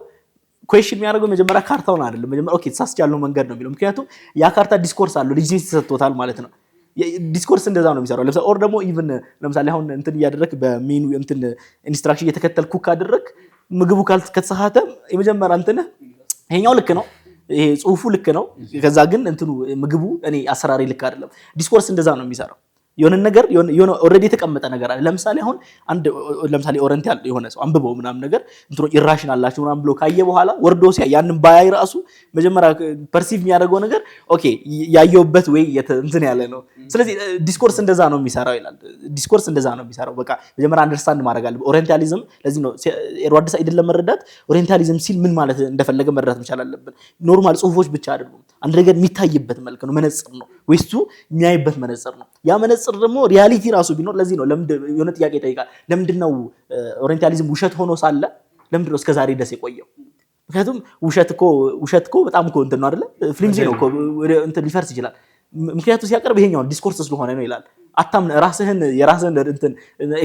ኩዌስችን የሚያደርገው መጀመሪያ ካርታውን አይደለም። መጀመሪያ ኦኬ ተሳስቻለሁ መንገድ ነው የሚለው። ምክንያቱም ያ ካርታ ዲስኮርስ አለው ሌጂቲሜሲ ተሰጥቶታል ማለት ነው። ዲስኮርስ እንደዛ ነው የሚሰራው። ለምሳሌ ኦር ደግሞ ኢቭን ለምሳሌ አሁን እንትን እያደረክ በሜኑ እንትን ኢንስትራክሽን እየተከተል ኩክ አደረክ ምግቡ ከተሳሳተ የመጀመሪያ እንትን ይሄኛው ልክ ነው ይሄ ጽሁፉ ልክ ነው፣ ከዛ ግን እንትኑ ምግቡ እኔ አሰራሪ ልክ አይደለም። ዲስኮርስ እንደዛ ነው የሚሰራው። የሆነ ነገር የሆነ ኦሬዲ የተቀመጠ ነገር አለ። ለምሳሌ አሁን አንድ ለምሳሌ ኦሪየንታል የሆነ ሰው አንብበው ምናምን ነገር እንትኑ ኢራሽናል አላችሁ ምናምን ብሎ ካየ በኋላ ወርዶ ሲያ ያንን ባያይ ራሱ መጀመሪያ ፐርሲቭ የሚያደርገው ነገር ኦኬ ያየውበት ወይ እንትን ያለ ነው። ስለዚህ ዲስኮርስ እንደዛ ነው የሚሰራው ይላል። ዲስኮርስ እንደዛ ነው የሚሰራው። በቃ መጀመሪያ አንደርስታንድ ማድረግ አለብን። ኦሪየንታሊዝም ለዚህ ነው ኤድዋርድ ሳይድን ለመረዳት ኦሪየንታሊዝም ሲል ምን ማለት እንደፈለገ መረዳት መቻል አለብን። ኖርማል ጽሁፎች ብቻ አይደሉም። አንድ ነገር የሚታይበት መልክ ነው፣ መነጽር ነው፣ ወይስ የሚያይበት መነጽር ነው። ያ መነጽር ደግሞ ሪያሊቲ ራሱ ቢኖር ለዚህ ነው የሆነ ጥያቄ ይጠይቃል። ለምንድነው ኦሪየንታሊዝም ውሸት ሆኖ ሳለ ለምንድነው እስከዛሬ ድረስ የቆየው? ምክንያቱም ውሸት እኮ በጣም እኮ እንትን ነው አይደለ? ፍሊምዚ ነው እኮ እንትን ሊፈርስ ይችላል። ምክንያቱ ሲያቀርብ ይሄኛው ዲስኮርስ ስለሆነ ነው ይላል። አታምን ራስህን የራስህን እንትን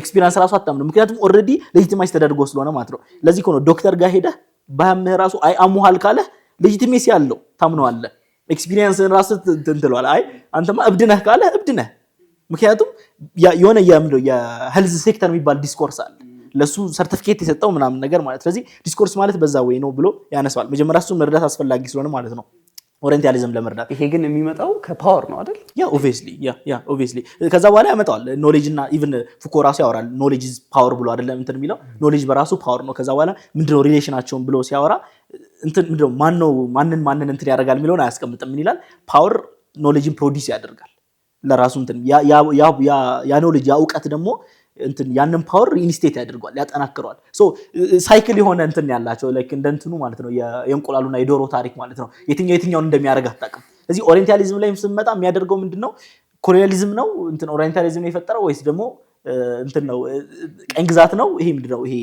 ኤክስፒሪየንስ ራሱ አታምን ምክንያቱም ኦሬዲ ሌጂቲማይዝ ተደርጎ ስለሆነ ማለት ነው ለዚህ እኮ ነው ዶክተር ጋር ሄደህ ባያምህ ራሱ አይ አሙሃል ካለ ሌጂቲሜሲ ያለው ታምነዋለህ ኤክስፒሪየንስን ራስህ እንትለዋል አይ አንተማ እብድ ነህ ካለ እብድ ነህ ምክንያቱም የሆነ የሄልዝ ሴክተር የሚባል ዲስኮርስ አለ ለሱ ሰርቲፊኬት የሰጠው ምናምን ነገር ማለት ስለዚህ ዲስኮርስ ማለት በዛ ወይ ነው ብሎ ያነሳዋል መጀመሪያ እሱ መረዳት አስፈላጊ ስለሆነ ማለት ነው ኦሪየንታሊዝም ለመረዳት ይሄ ግን የሚመጣው ከፓወር ነው አይደል ኦብቪየስሊ ከዛ በኋላ ያመጣዋል ኖሌጅ እና ኢቭን ፉኮ ራሱ ያወራል ኖሌጅ ኢዝ ፓወር ብሎ አይደለም እንትን የሚለው ኖሌጅ በራሱ ፓወር ነው ከዛ በኋላ ምንድነው ሪሌሽናቸውን ብሎ ሲያወራ እንትን ምንድነው ማንን እንትን ያደርጋል የሚለውን አያስቀምጥም ምን ይላል ፓወር ኖሌጅን ፕሮዲዩስ ያደርጋል ለራሱ እንትን ያ ኖሌጅ ያ እውቀት ደግሞ እንትን ያንን ፓወር ኢንስቴት ያደርጋል ያጠናክረዋል ሶ ሳይክል የሆነ እንትን ያላቸው ላይክ እንደንትኑ ማለት ነው የእንቁላሉና የዶሮ ታሪክ ማለት ነው የትኛውን እንደሚያደርግ አታውቅም እዚህ ኦሪየንታሊዝም ላይ ስንመጣ የሚያደርገው ምንድነው ኮሎኒያሊዝም ነው እንትን ኦሪየንታሊዝም የፈጠረው ወይስ ደግሞ እንትን ነው ቀኝ ግዛት ነው ይሄ ምንድነው ይሄ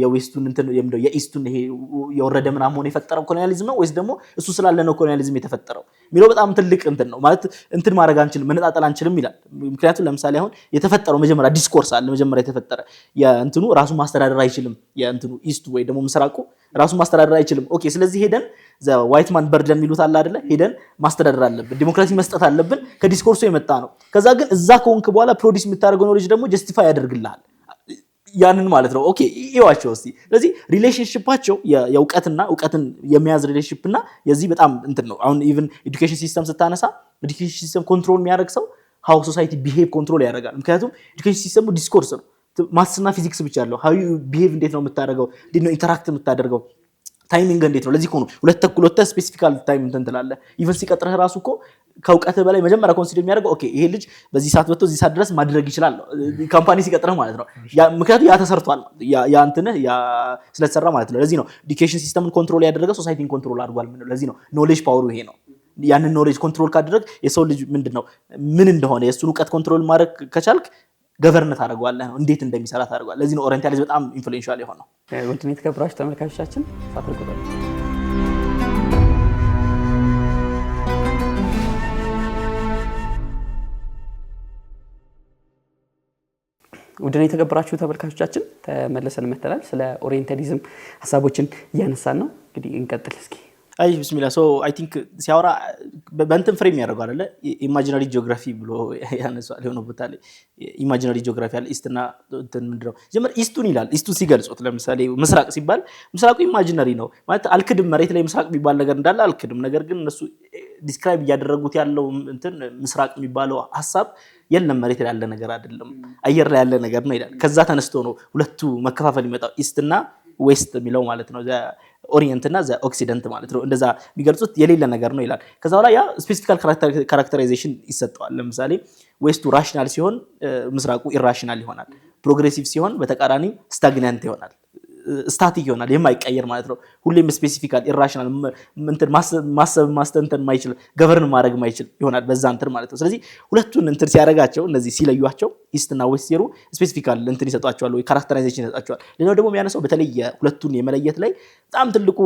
የዌስቱን እንትን የኢስቱን ይሄ የወረደ ምናምን ሆነ የፈጠረው ኮሎኒያሊዝም ነው ወይስ ደግሞ እሱ ስላለ ነው ኮሎኒያሊዝም የተፈጠረው ሚለው በጣም ትልቅ እንትን ነው ማለት እንትን ማድረግ አንችልም መነጣጠል አንችልም ይላል ምክንያቱም ለምሳሌ አሁን የተፈጠረው መጀመሪያ ዲስኮርስ አለ መጀመሪያ የተፈጠረ የእንትኑ ራሱ ማስተዳደር አይችልም የእንትኑ ኢስቱ ወይ ደግሞ ምስራቁ ራሱ ማስተዳደር አይችልም ኦኬ ስለዚህ ሄደን ዋይት ማን በርደን የሚሉት አለ አይደለ ሄደን ማስተዳደር አለብን ዲሞክራሲ መስጠት አለብን ከዲስኮርሱ የመጣ ነው ከዛ ግን እዛ ከሆንክ በኋላ ፕሮዲዩስ የምታደርገው ኖሌጅ ደግሞ ጀስቲፋይ ያደርግልሃል ያንን ማለት ነው ኦኬ ይዋቸው እስቲ ስለዚህ ሪሌሽንሺፓቸው የእውቀትን የሚያዝ ሪሌሽንሺፕ እና የዚህ በጣም እንትን ነው አሁን ኢቭን ኤዱኬሽን ሲስተም ስታነሳ ኤዱኬሽን ሲስተም ኮንትሮል የሚያደርግ ሰው ሃው ሶሳይቲ ቢሄቭ ኮንትሮል ያደርጋል ምክንያቱም ኤዱኬሽን ሲስተሙ ዲስኮርስ ነው ማስና ፊዚክስ ብቻ አለው ሃው ዩ ቢሄቭ እንዴት ነው የምታደርገው እንዴት ነው ኢንተራክት የምታደርገው ታይሚንግ እንዴት ነው ለዚህ ነው ሁለት ተኩል ስፔሲፊካል ታይም እንትን ትላለህ ኢቭን ሲቀጥረህ ራሱ እኮ ከእውቀት በላይ መጀመሪያ ኮንሲደር የሚያደርገው ኦኬ ይሄ ልጅ በዚህ ሰዓት ወጥቶ እዚህ ሰዓት ድረስ ማድረግ ይችላል ካምፓኒ ሲቀጥረህ ማለት ነው ምክንያቱም ያ ተሰርቷል ያ እንትነህ ያ ስለተሰራ ማለት ነው ለዚህ ነው ኤዱኬሽን ሲስተምን ኮንትሮል ያደረገ ሶሳይቲን ኮንትሮል አድርጓል ምን ለዚህ ነው ኖሌጅ ፓወሩ ይሄ ነው ያንን ኖሌጅ ኮንትሮል ካደረግ የሰው ልጅ ምንድነው ምን እንደሆነ የሱን እውቀት ኮንትሮል ማድረግ ከቻልክ ገቨርነት አደርጋለህ ነው እንዴት እንደሚሰራ ታደርጋለህ ለዚህ ነው ኦሪየንታሊዝም በጣም ኢንፍሉዌንሻል የሆነው ወንድሜ የተከበራችሁ ተመልካቾቻችን ሳትርቁበት ውድና የተከበራችሁ ተመልካቾቻችን ተመለሰን መተናል ስለ ኦሪየንታሊዝም ሐሳቦችን እያነሳን ነው እንግዲህ እንቀጥል እስኪ አይ ቢስሚላህ ሶ አይ ቲንክ ሲያወራ በእንትን ፍሬም ያደርገው አይደለ ኢማጂነሪ ጂኦግራፊ ብሎ ያነሳል የሆነ ቦታ ላይ ኢማጂነሪ ጂኦግራፊ አለ ኢስትና እንትን ምንድነው ጀመር ኢስቱን ይላል ኢስቱን ሲገልጹት ለምሳሌ ምስራቅ ሲባል ምስራቁ ኢማጂነሪ ነው ማለት አልክድም መሬት ላይ ምስራቅ የሚባል ነገር እንዳለ አልክድም ነገር ግን እነሱ ዲስክራይብ እያደረጉት ያለው እንትን ምስራቅ የሚባለው ሐሳብ የለም መሬት ላይ ያለ ነገር አይደለም አየር ላይ ያለ ነገር ነው ይላል ከዛ ተነስቶ ነው ሁለቱ መከፋፈል ይመጣው ኢስትና ዌስት የሚለው ማለት ነው ኦሪየንት እና ኦክሲደንት ማለት ነው እንደዛ ቢገልጹት የሌለ ነገር ነው ይላል ከዛ በኋላ ያ ስፔሲፊካል ካራክተራይዜሽን ይሰጠዋል ለምሳሌ ዌስቱ ራሽናል ሲሆን ምስራቁ ኢራሽናል ይሆናል ፕሮግሬሲቭ ሲሆን በተቃራኒ ስታግናንት ይሆናል ስታቲክ ይሆናል የማይቀየር ማለት ነው ሁሌም ስፔሲፊካል ኢራሽናል እንትን ማስተንተን ማይችል ገቨርን ማድረግ ማይችል ይሆናል በዛ እንትን ማለት ነው ስለዚህ ሁለቱን እንትን ሲያረጋቸው እነዚህ ሲለዩአቸው ኢስት እና ዌስት ሲሩ ስፔሲፊካል እንትን ይሰጣቸዋል ወይ ካራክተራይዜሽን ይሰጣቸዋል ሌላው ደግሞ የሚያነሳው በተለይ ሁለቱን የመለየት ላይ በጣም ትልቁ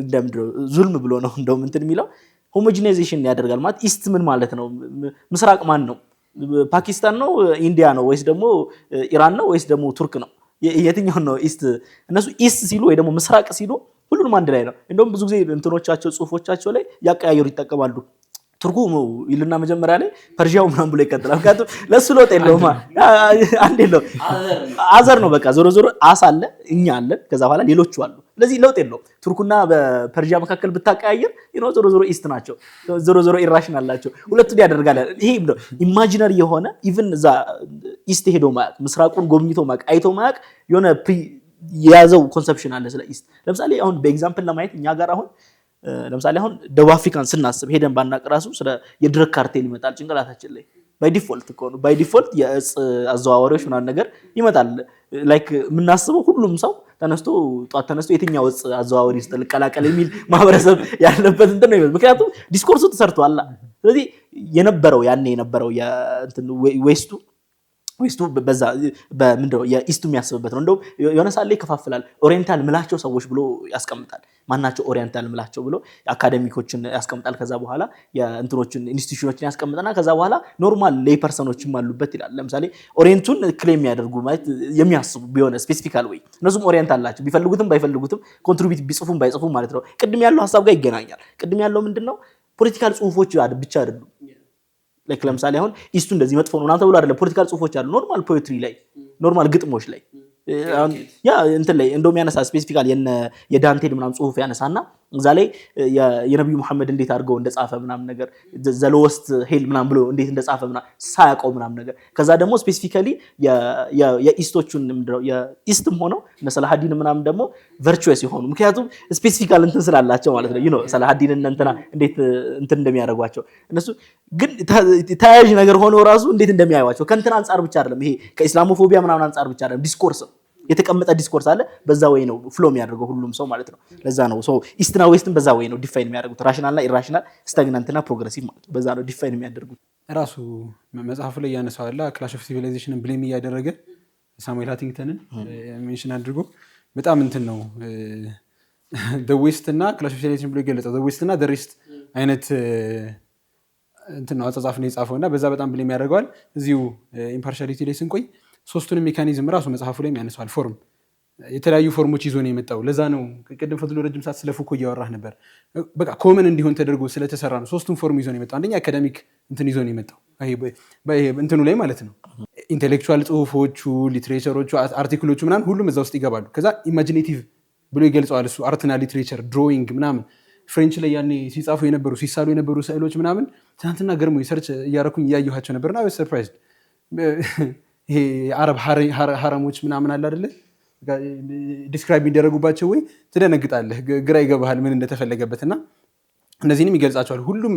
እንደምድር ዙልም ብሎ ነው እንደውም እንትን የሚለው ሆሞጂናይዜሽን ያደርጋል ማለት ኢስት ምን ማለት ነው ምስራቅ ማን ነው ፓኪስታን ነው ኢንዲያ ነው ወይስ ደግሞ ኢራን ነው ወይስ ደግሞ ቱርክ ነው የትኛው ነው ኢስት እነሱ ኢስት ሲሉ ወይ ደግሞ ምስራቅ ሲሉ ሁሉንም አንድ ላይ ነው እንደውም ብዙ ጊዜ እንትኖቻቸው ጽሁፎቻቸው ላይ ያቀያየሩ ይጠቀማሉ ትርጉሙ ይልና መጀመሪያ ላይ ፐርሺያው ምናምን ብሎ ይቀጥላል ምክንያቱም ለሱ ለውጥ የለውም አንድ የለው አዘር ነው በቃ ዞሮ ዞሮ አስ አለ እኛ አለ ከዛ በኋላ ሌሎቹ አሉ ስለዚህ ለውጥ የለውም ቱርኩና በፐርሺያ መካከል ብታቀያየር ዞሮ ዞሮ ኢስት ናቸው ዞሮ ዞሮ ኢራሽናል ናቸው ሁለቱን ያደርጋል ይሄ ነው ኢማጂነሪ የሆነ ኢቭን እዛ ኢስት ሄዶ ማቅ ምስራቁን ጎብኝቶ ማቅ አይቶ ማቅ የሆነ የያዘው ኮንሰፕሽን አለ ስለ ኢስት ለምሳሌ አሁን በኤግዛምፕል ለማየት እኛ ጋር አሁን ለምሳሌ አሁን ደቡብ አፍሪካን ስናስብ ሄደን ባናቀራሱ ስለ የድረግ ካርቴል ይመጣል ጭንቅላታችን ላይ ባይ ዲፎልት እኮ ነው ባይ ዲፎልት የእጽ አዘዋዋሪዎች ምናምን ነገር ይመጣል ላይክ የምናስበው ሁሉም ሰው ተነስቶ ጧት ተነስቶ የትኛው እጽ አዘዋዋሪ ውስጥ ልቀላቀል የሚል ማህበረሰብ ያለበት እንትን ነው ምክንያቱም ዲስኮርሱ ተሰርቷል ስለዚህ የነበረው ያኔ የነበረው የእንትን ዌስቱ ዌስቱ በዛ በምንድነው የኢስቱ የሚያስብበት ነው። እንደውም የሆነ ሳለ ይከፋፍላል። ኦሪየንታል ምላቸው ሰዎች ብሎ ያስቀምጣል። ማናቸው ኦሪየንታል ምላቸው ብሎ አካዴሚኮችን ያስቀምጣል። ከዛ በኋላ የእንትኖችን ኢንስቲትዩሽኖችን ያስቀምጥና ከዛ በኋላ ኖርማል ሌይ ፐርሰኖችም አሉበት ይላል። ለምሳሌ ኦሪየንቱን ክሌም ያደርጉ ማለት የሚያስቡ ቢሆነ ስፔሲፊካል ወይ እነሱም ኦሪየንታል ናቸው። ቢፈልጉትም ባይፈልጉትም ኮንትሪቢዩት ቢጽፉም ባይጽፉም ማለት ነው። ቅድም ያለው ሐሳብ ጋር ይገናኛል። ቅድም ያለው ምንድነው ፖለቲካል ጽሁፎች ብቻ አይደሉም። ላይክ ለምሳሌ አሁን ኢስቱ እንደዚህ መጥፎ ነው እናንተ ብሎ አይደለም። ፖለቲካል ጽሁፎች አሉ ኖርማል ፖኤትሪ ላይ ኖርማል ግጥሞች ላይ ያ እንትን ላይ እንደውም ያነሳ ስፔሲፊካሊ የዳንቴል ምናምን ጽሁፍ ያነሳና እዛ ላይ የነብዩ መሐመድ እንዴት አድርገው እንደጻፈ ምናምን ነገር ዘሎስት ሄል ምናምን ብሎ እንዴት እንደጻፈ ምናምን ሳያውቀው ምናምን ነገር ከዛ ደግሞ ስፔሲፊካሊ የኢስቶቹን ምንድነው የኢስትም ሆነው እነ ሰላሐዲን ምናምን ደግሞ ቨርቹዌስ ይሆኑ ምክንያቱም ስፔሲፊካል እንትን ስላላቸው ማለት ነው። ዩ ኖ ሰላሐዲን እንትና እንዴት እንትን እንደሚያደርጓቸው እነሱ ግን ተያያዥ ነገር ሆኖ ራሱ እንዴት እንደሚያዩዋቸው ከእንትን አንፃር ብቻ አይደለም። ይሄ ከኢስላሞፎቢያ ምናምን አንፃር ብቻ አይደለም። ዲስኮርስ የተቀመጠ ዲስኮርስ አለ። በዛ ወይ ነው ፍሎ የሚያደርገው ሁሉም ሰው ማለት ነው። ለዛ ነው ሶ ኢስትና ዌስትን በዛ ወይ ነው ዲፋይን የሚያደርጉት። ራሽናልና ኢራሽናል ስታግናንትና ፕሮግሬሲቭ ማለት በዛ ነው ዲፋይን የሚያደርጉት። ራሱ መጽሐፉ ላይ ያነሳው አለ ክላሽ ኦፍ ሲቪላይዜሽንን ብሌም እያደረገ ሳሙኤል ሃቲንግተንን ሜንሽን አድርጎ በጣም እንትን ነው the west እና ክላሽ ኦፍ ሲቪላይዜሽን ብሎ ይገለጻል። the west እና the rest አይነት እንትን ነው አጻጻፍ ነው የጻፈውና በዛ በጣም ብሌም ያደርገዋል። እዚሁ ኢምፓርሻሊቲ ላይ ስንቆይ ሶስቱንም ሜካኒዝም ራሱ መጽሐፉ ላይ ያነሳዋል። ፎርም የተለያዩ ፎርሞች ይዞ ነው የመጣው። ለዛ ነው ቅድም ፈትሎ ረጅም ሰዓት ስለ ፉኮ እያወራህ ነበር። በቃ ኮመን እንዲሆን ተደርጎ ስለተሰራ ነው ሶስቱም ፎርም ይዞ ነው የመጣው። አንደኛ አካዳሚክ እንትን ይዞ ነው የመጣው እንትኑ ላይ ማለት ነው። ኢንቴሌክቹዋል ጽሁፎቹ፣ ሊትሬቸሮቹ፣ አርቲክሎቹ ምናምን ሁሉም እዛ ውስጥ ይገባሉ። ከዛ ኢማጂኔቲቭ ብሎ ይገልጸዋል እሱ አርትና ሊትሬቸር ድሮዊንግ ምናምን ፍሬንች ላይ ያኔ ሲጻፉ የነበሩ ሲሳሉ የነበሩ ስዕሎች ምናምን ትናንትና ገርሞኝ ሰርች እያረኩኝ እያየኋቸው ነበርና ሰርፕራይዝድ ይሄ የአረብ ሀረሞች ምናምን አለ አይደለ ዲስክራይብ የሚደረጉባቸው ወይ ትደነግጣለህ፣ ግራ ይገባሃል ምን እንደተፈለገበትና እነዚህንም ይገልጻቸዋል። ሁሉም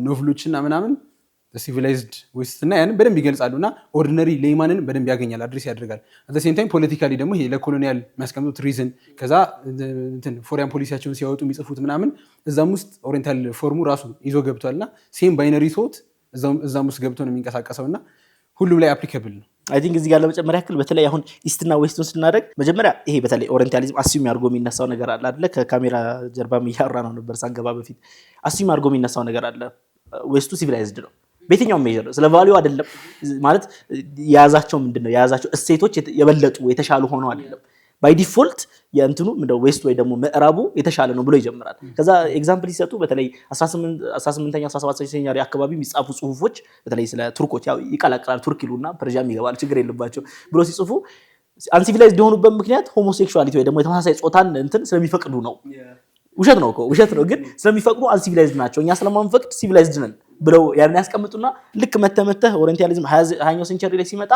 ኖቭሎችና ምናምን ሲቪላይዝድ ዌስትና ያንን በደንብ ይገልጻሉና ኦርዲነሪ ሌይማንን በደንብ ያገኛል፣ አድሬስ ያደርጋል። አት ሴም ታይም ፖለቲካሊ ደግሞ ይሄ ለኮሎኒያል የሚያስቀምጡት ሪዝን ከዛ እንትን ፎሪያን ፖሊሲያቸውን ሲያወጡ የሚጽፉት ምናምን እዛም ውስጥ ኦሪየንታል ፎርሙ ራሱ ይዞ ገብቷልና ሴም ባይነሪ ቶት እዛም ውስጥ ገብቶ ነው የሚንቀሳቀሰውና ሁሉም ላይ አፕሊካብል ነው። አይ ቲንክ እዚህ ጋር ለመጨመር ያክል በተለይ አሁን ኢስትና ዌስቱን ስናደርግ መጀመሪያ ይሄ በተለይ ኦሪየንታሊዝም አስዩም አድርጎ የሚነሳው ነገር አለ አይደለ? ከካሜራ ጀርባም እያወራ ነው ነበር ሳንገባ በፊት። አስዩም አድርጎ የሚነሳው ነገር አለ። ዌስቱ ሲቪላይዝድ ነው በየትኛውም ሜጀር ስለ ቫልዩ አይደለም ማለት የያዛቸው ምንድነው የያዛቸው እሴቶች የበለጡ የተሻሉ ሆነው አይደለም። ባይ ዲፎልት የእንትኑ ምንድነው ዌስት ወይ ደግሞ ምዕራቡ የተሻለ ነው ብሎ ይጀምራል። ከዛ ኤግዛምፕል ሲሰጡ በተለይ 18ኛው 17ኛው አካባቢ የሚጻፉ ጽሁፎች በተለይ ስለ ቱርኮች ያው ይቀላቀላል ቱርክ ይሉና ፐርሺያም ይገባል ችግር የለባቸው ብሎ ሲጽፉ አንሲቪላይዝድ የሆኑበት ምክንያት ሆሞሴክሹዋሊቲ ወይ ደግሞ የተመሳሳይ ጾታን እንትን ስለሚፈቅዱ ነው። ውሸት ነው እኮ ውሸት ነው፣ ግን ስለሚፈቅዱ አንሲቪላይዝድ ናቸው። እኛ ስለማንፈቅድ ሲቪላይዝድ ነን ብለው ያን ያስቀምጡና ልክ መተመተህ ኦሪየንታሊዝም 20ኛው ሴንቸሪ ላይ ሲመጣ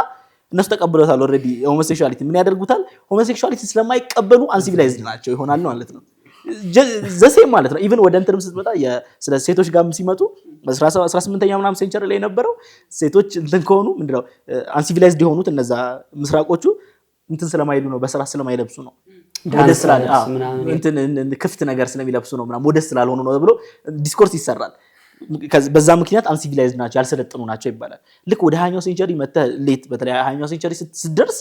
እነሱ ተቀብለውታል። ኦልሬዲ ሆሞሴክሹዋሊቲ ምን ያደርጉታል? ሆሞሴክሹዋሊቲ ስለማይቀበሉ አንሲቪላይዝድ ናቸው ይሆናል ማለት ነው። ዘሴም ማለት ነው። ኢቭን ወደ እንትንም ስትመጣ ስለ ሴቶች ጋርም ሲመጡ 18ኛው ምናምን ሴንቸሪ ላይ የነበረው ሴቶች እንትን ከሆኑ ምንድነው አንሲቪላይዝድ የሆኑት እነዛ ምስራቆቹ እንትን ስለማይሉ ነው፣ በስራ ስለማይለብሱ ነው፣ ሞደስ ክፍት ነገር ስለሚለብሱ ነው ምናምን ሞደስ ስላልሆኑ ነው ብሎ ዲስኮርስ ይሰራል። በዛ ምክንያት አንሲቪላይዝድ ናቸው ያልሰለጠኑ ናቸው ይባላል። ልክ ወደ 20ኛው ሴንቸሪ መተህ ሌት በተለይ 20ኛው ሴንቸሪ ስትደርስ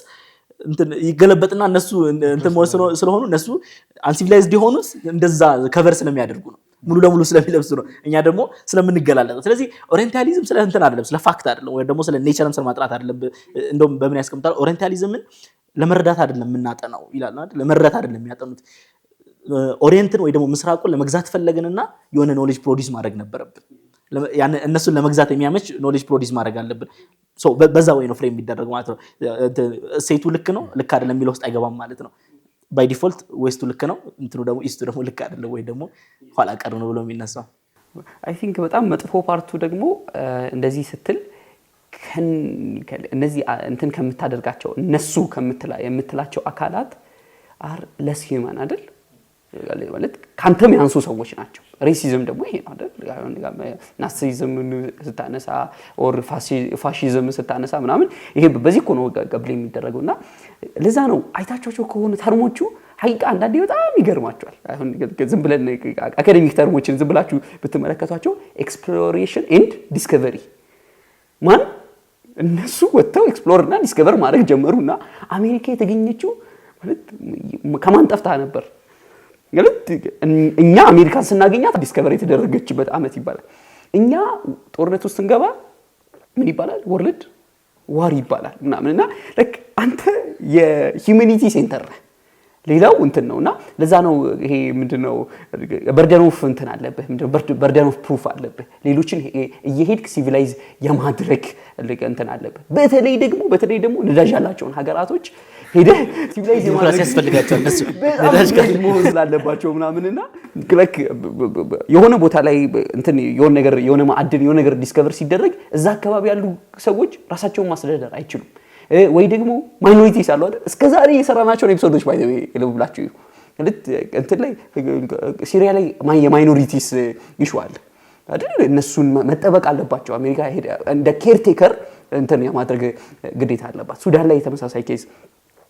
እንትን ይገለበጥና እነሱ እንትን ስለሆኑ እነሱ አንሲቪላይዝድ የሆኑት እንደዛ ከቨር ስለሚያደርጉ ነው፣ ሙሉ ለሙሉ ስለሚለብሱ ነው። እኛ ደግሞ ስለምንገላለጥ። ስለዚህ ኦሪየንታሊዝም ስለ እንትን አይደለም፣ ስለ ፋክት አይደለም፣ ወይ ደግሞ ስለ ኔቸርን ስለ ማጥራት አይደለም። እንደውም በምን ያስቀምጣል? ኦሪየንታሊዝምን ለመረዳት አይደለም የምናጠናው ይላል አይደል? ለመረዳት አይደለም የሚያጠኑት። ኦሪየንትን ወይ ደግሞ ምስራቁን ለመግዛት ፈለግንና የሆነ ኖሌጅ ፕሮዲስ ማድረግ ነበረብን። ያን እነሱን ለመግዛት የሚያመች ኖሌጅ ፕሮዲስ ማድረግ አለብን። ሶ በዛ ወይ ነው ፍሬም የሚደረግ ማለት ነው። ሴቱ ልክ ነው ልክ አይደለም የሚለው ውስጥ አይገባም ማለት ነው። ባይ ዲፎልት ዌስቱ ልክ ነው እንትኑ ደግሞ ኢስቱ ደግሞ ልክ አይደለም ወይ ደግሞ ኋላ ቀር ነው ብሎ የሚነሳው። አይ ቲንክ በጣም መጥፎ ፓርቱ ደግሞ እንደዚህ ስትል እነዚህ እንትን ከምታደርጋቸው እነሱ የምትላቸው አካላት አር ለስ ሂውማን አይደል ማለት ካንተም ያንሱ ሰዎች ናቸው። ሬሲዝም ደግሞ ይሄ ነው አይደል? ናሲዝም ስታነሳ ኦር ፋሺዝም ስታነሳ ምናምን ይሄ በዚህ እኮ ነው ቀብል የሚደረገውና ለዛ ነው አይታቸው ከሆነ ተርሞቹ ሀይቃ አንዳንዴ በጣም ይገርማቸዋል። አሁን ዝም ብለን አካዴሚክ ተርሞችን ዝም ብላችሁ ብትመለከቷቸው ኤክስፕሎሬሽን ኤንድ ዲስከቨሪ ማን እነሱ ወጥተው ኤክስፕሎር እና ዲስከቨር ማድረግ ጀመሩና አሜሪካ የተገኘችው ማለት ከማን ጠፍታ ነበር ማለት እኛ አሜሪካን ስናገኛት ዲስከቨር የተደረገችበት አመት ይባላል። እኛ ጦርነት ውስጥ ስንገባ ምን ይባላል? ወርልድ ዋር ይባላል ምናምንና ለክ አንተ የሂዩማኒቲ ሴንተር ሌላው እንትን ነውና ለዛ ነው ይሄ ምንድነው በርደን ኦፍ እንትን አለበት ምንድነው በርደን ኦፍ ፕሩፍ አለበት ሌሎችን እየሄድክ ሲቪላይዝ የማድረግ እንትን አለበት። በተለይ ደግሞ ነዳጅ ያላቸውን ሀገራቶች ሄደህ ሲቪላይዝ የማድረግ ያስፈልጋቸዋል እነሱ ነዳጅ መሆን ስላለባቸው ምናምንና ለክ የሆነ ቦታ ላይ እንትን የሆነ ማዕድን የሆነ ነገር ዲስከቨር ሲደረግ እዛ አካባቢ ያሉ ሰዎች ራሳቸውን ማስተዳደር አይችሉም ወይ ደግሞ ማይኖሪቲስ አሉ አይደል? እስከዛሬ የሰራናቸው ኤፒሶዶች ባይ ዘ ዌይ ለብላችሁ እንትን ላይ ሲሪያ ላይ የማይኖሪቲስ ኢሹ አለ አይደል? እነሱን መጠበቅ አለባቸው። አሜሪካ እንደ ኬርቴከር እንትን የማድረግ ግዴታ አለባት። ሱዳን ላይ ተመሳሳይ ኬዝ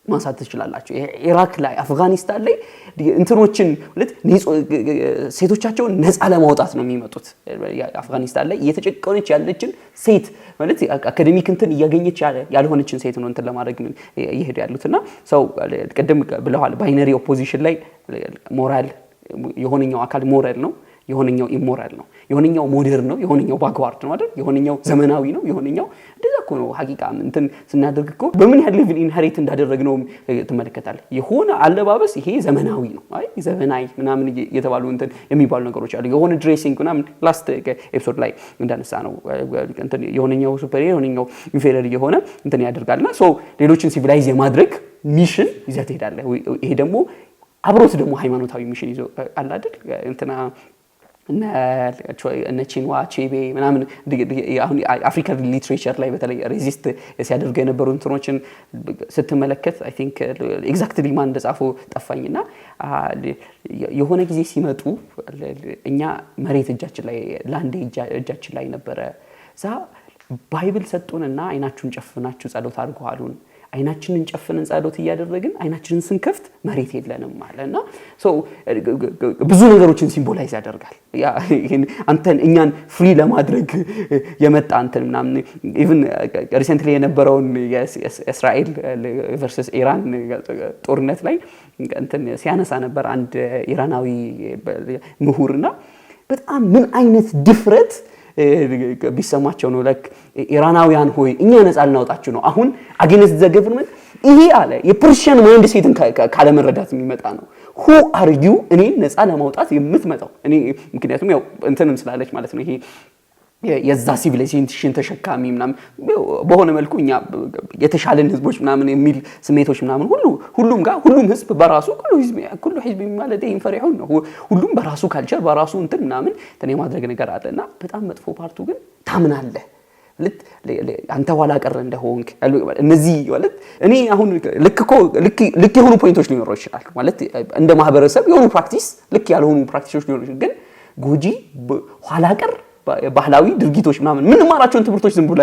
ማንሳት ትችላላችሁ። ኢራክ ላይ አፍጋኒስታን ላይ እንትኖችን ማለት ሴቶቻቸውን ነፃ ለማውጣት ነው የሚመጡት። አፍጋኒስታን ላይ እየተጨቆነች ያለችን ሴት ማለት አካዴሚክ እንትን እያገኘች ያልሆነችን ሴት ነው እንትን ለማድረግ እየሄዱ ያሉትና ሰው ቅድም ብለዋል። ባይነሪ ኦፖዚሽን ላይ ሞራል የሆነኛው አካል ሞራል ነው፣ የሆነኛው ኢሞራል ነው። የሆነኛው ሞደርን ነው፣ የሆነኛው ባክዋርድ ነው አይደል? የሆነኛው ዘመናዊ ነው፣ የሆነኛው እንደዛ እኮ ነው። ሐቂቃ እንትን ስናደርግ እኮ በምን ያህል ሌቭል ኢንሄሪት እንዳደረግነው ትመለከታለህ። የሆነ አለባበስ ይሄ ዘመናዊ ነው፣ አይ ዘመናዊ ምናምን የተባሉ እንትን የሚባሉ ነገሮች አሉ። የሆነ ድሬሲንግ ምናምን ላስት ኤፒሶድ ላይ እንዳነሳ ነው እንትን የሆነኛው ሱፐሪየር የሆነኛው ኢንፌሪየር የሆነ እንትን ያደርጋልና ሶ ሌሎችን ሲቪላይዝ የማድረግ ሚሽን ይዘህ ትሄዳለህ። ይሄ ደግሞ አብሮት ደግሞ ሃይማኖታዊ ሚሽን ይዞ አለ አይደል? እንትና እነ ቺንዋ ቼቤ ምናምን አሁን አፍሪካን ሊትሬቸር ላይ በተለይ ሬዚስት ሲያደርጉ የነበሩ እንትኖችን ስትመለከት አይ ቲንክ ኤግዛክትሊ ማን እንደጻፈው ጠፋኝና የሆነ ጊዜ ሲመጡ እኛ መሬት እጃችን ላይ ላንዴ እጃችን ላይ ነበረ። ዛ ባይብል ሰጡንና አይናችሁን ጨፍናችሁ ጸሎት አድርጉ አሉን። አይናችንን ጨፍነን ጸሎት እያደረግን አይናችንን ስንከፍት መሬት የለንም አለና ሶ ብዙ ነገሮችን ሲምቦላይዝ ያደርጋል። ያ አንተን እኛን ፍሪ ለማድረግ የመጣ እንትን ምናምን ኢቭን ሪሰንትሊ የነበረውን የእስራኤል ቨርሰስ ኢራን ጦርነት ላይ እንትን ሲያነሳ ነበር አንድ ኢራናዊ ምሁርና በጣም ምን አይነት ድፍረት ቢሰማቸው ነው ለክ ኢራናውያን ሆይ እኛ ነፃ ልናወጣችሁ ነው አሁን አጌንስት ዘ ገቨርንመንት ይሄ አለ የፐርሺያን ማይንድ ሴትን ካለ መረዳት የሚመጣ ነው። who are you እኔ ነፃ ለማውጣት የምትመጣው እኔ ምክንያቱም ያው እንትንም ስላለች ማለት ነው ይሄ የዛ ሲቪላይዜሽን ተሸካሚ ምናምን በሆነ መልኩ እኛ የተሻለን ህዝቦች ምናምን የሚል ስሜቶች ምናምን ሁሉም ጋር ሁሉም ህዝብ በራሱ ሁሉ ህዝብ ማለት ኢንፈሪሁን ነው። ሁሉም በራሱ ካልቸር በራሱ እንትን ምናምን ተኔ ማድረግ ነገር አለና በጣም መጥፎ ፓርቱ ግን ታምናለህ ልት አንተ ኋላ ቀር እንደሆንክ እነዚህ ማለት እኔ አሁን ልክ የሆኑ ፖይንቶች ሊኖሩ ይችላል ማለት እንደ ማህበረሰብ የሆኑ ፕራክቲስ ልክ ያልሆኑ ፕራክቲሶች ሊኖሩ ግን ጎጂ ኋላ ቀር ባህላዊ ድርጊቶች ምናምን ምን ማራቸውን ትምህርቶች ዝም ብሎ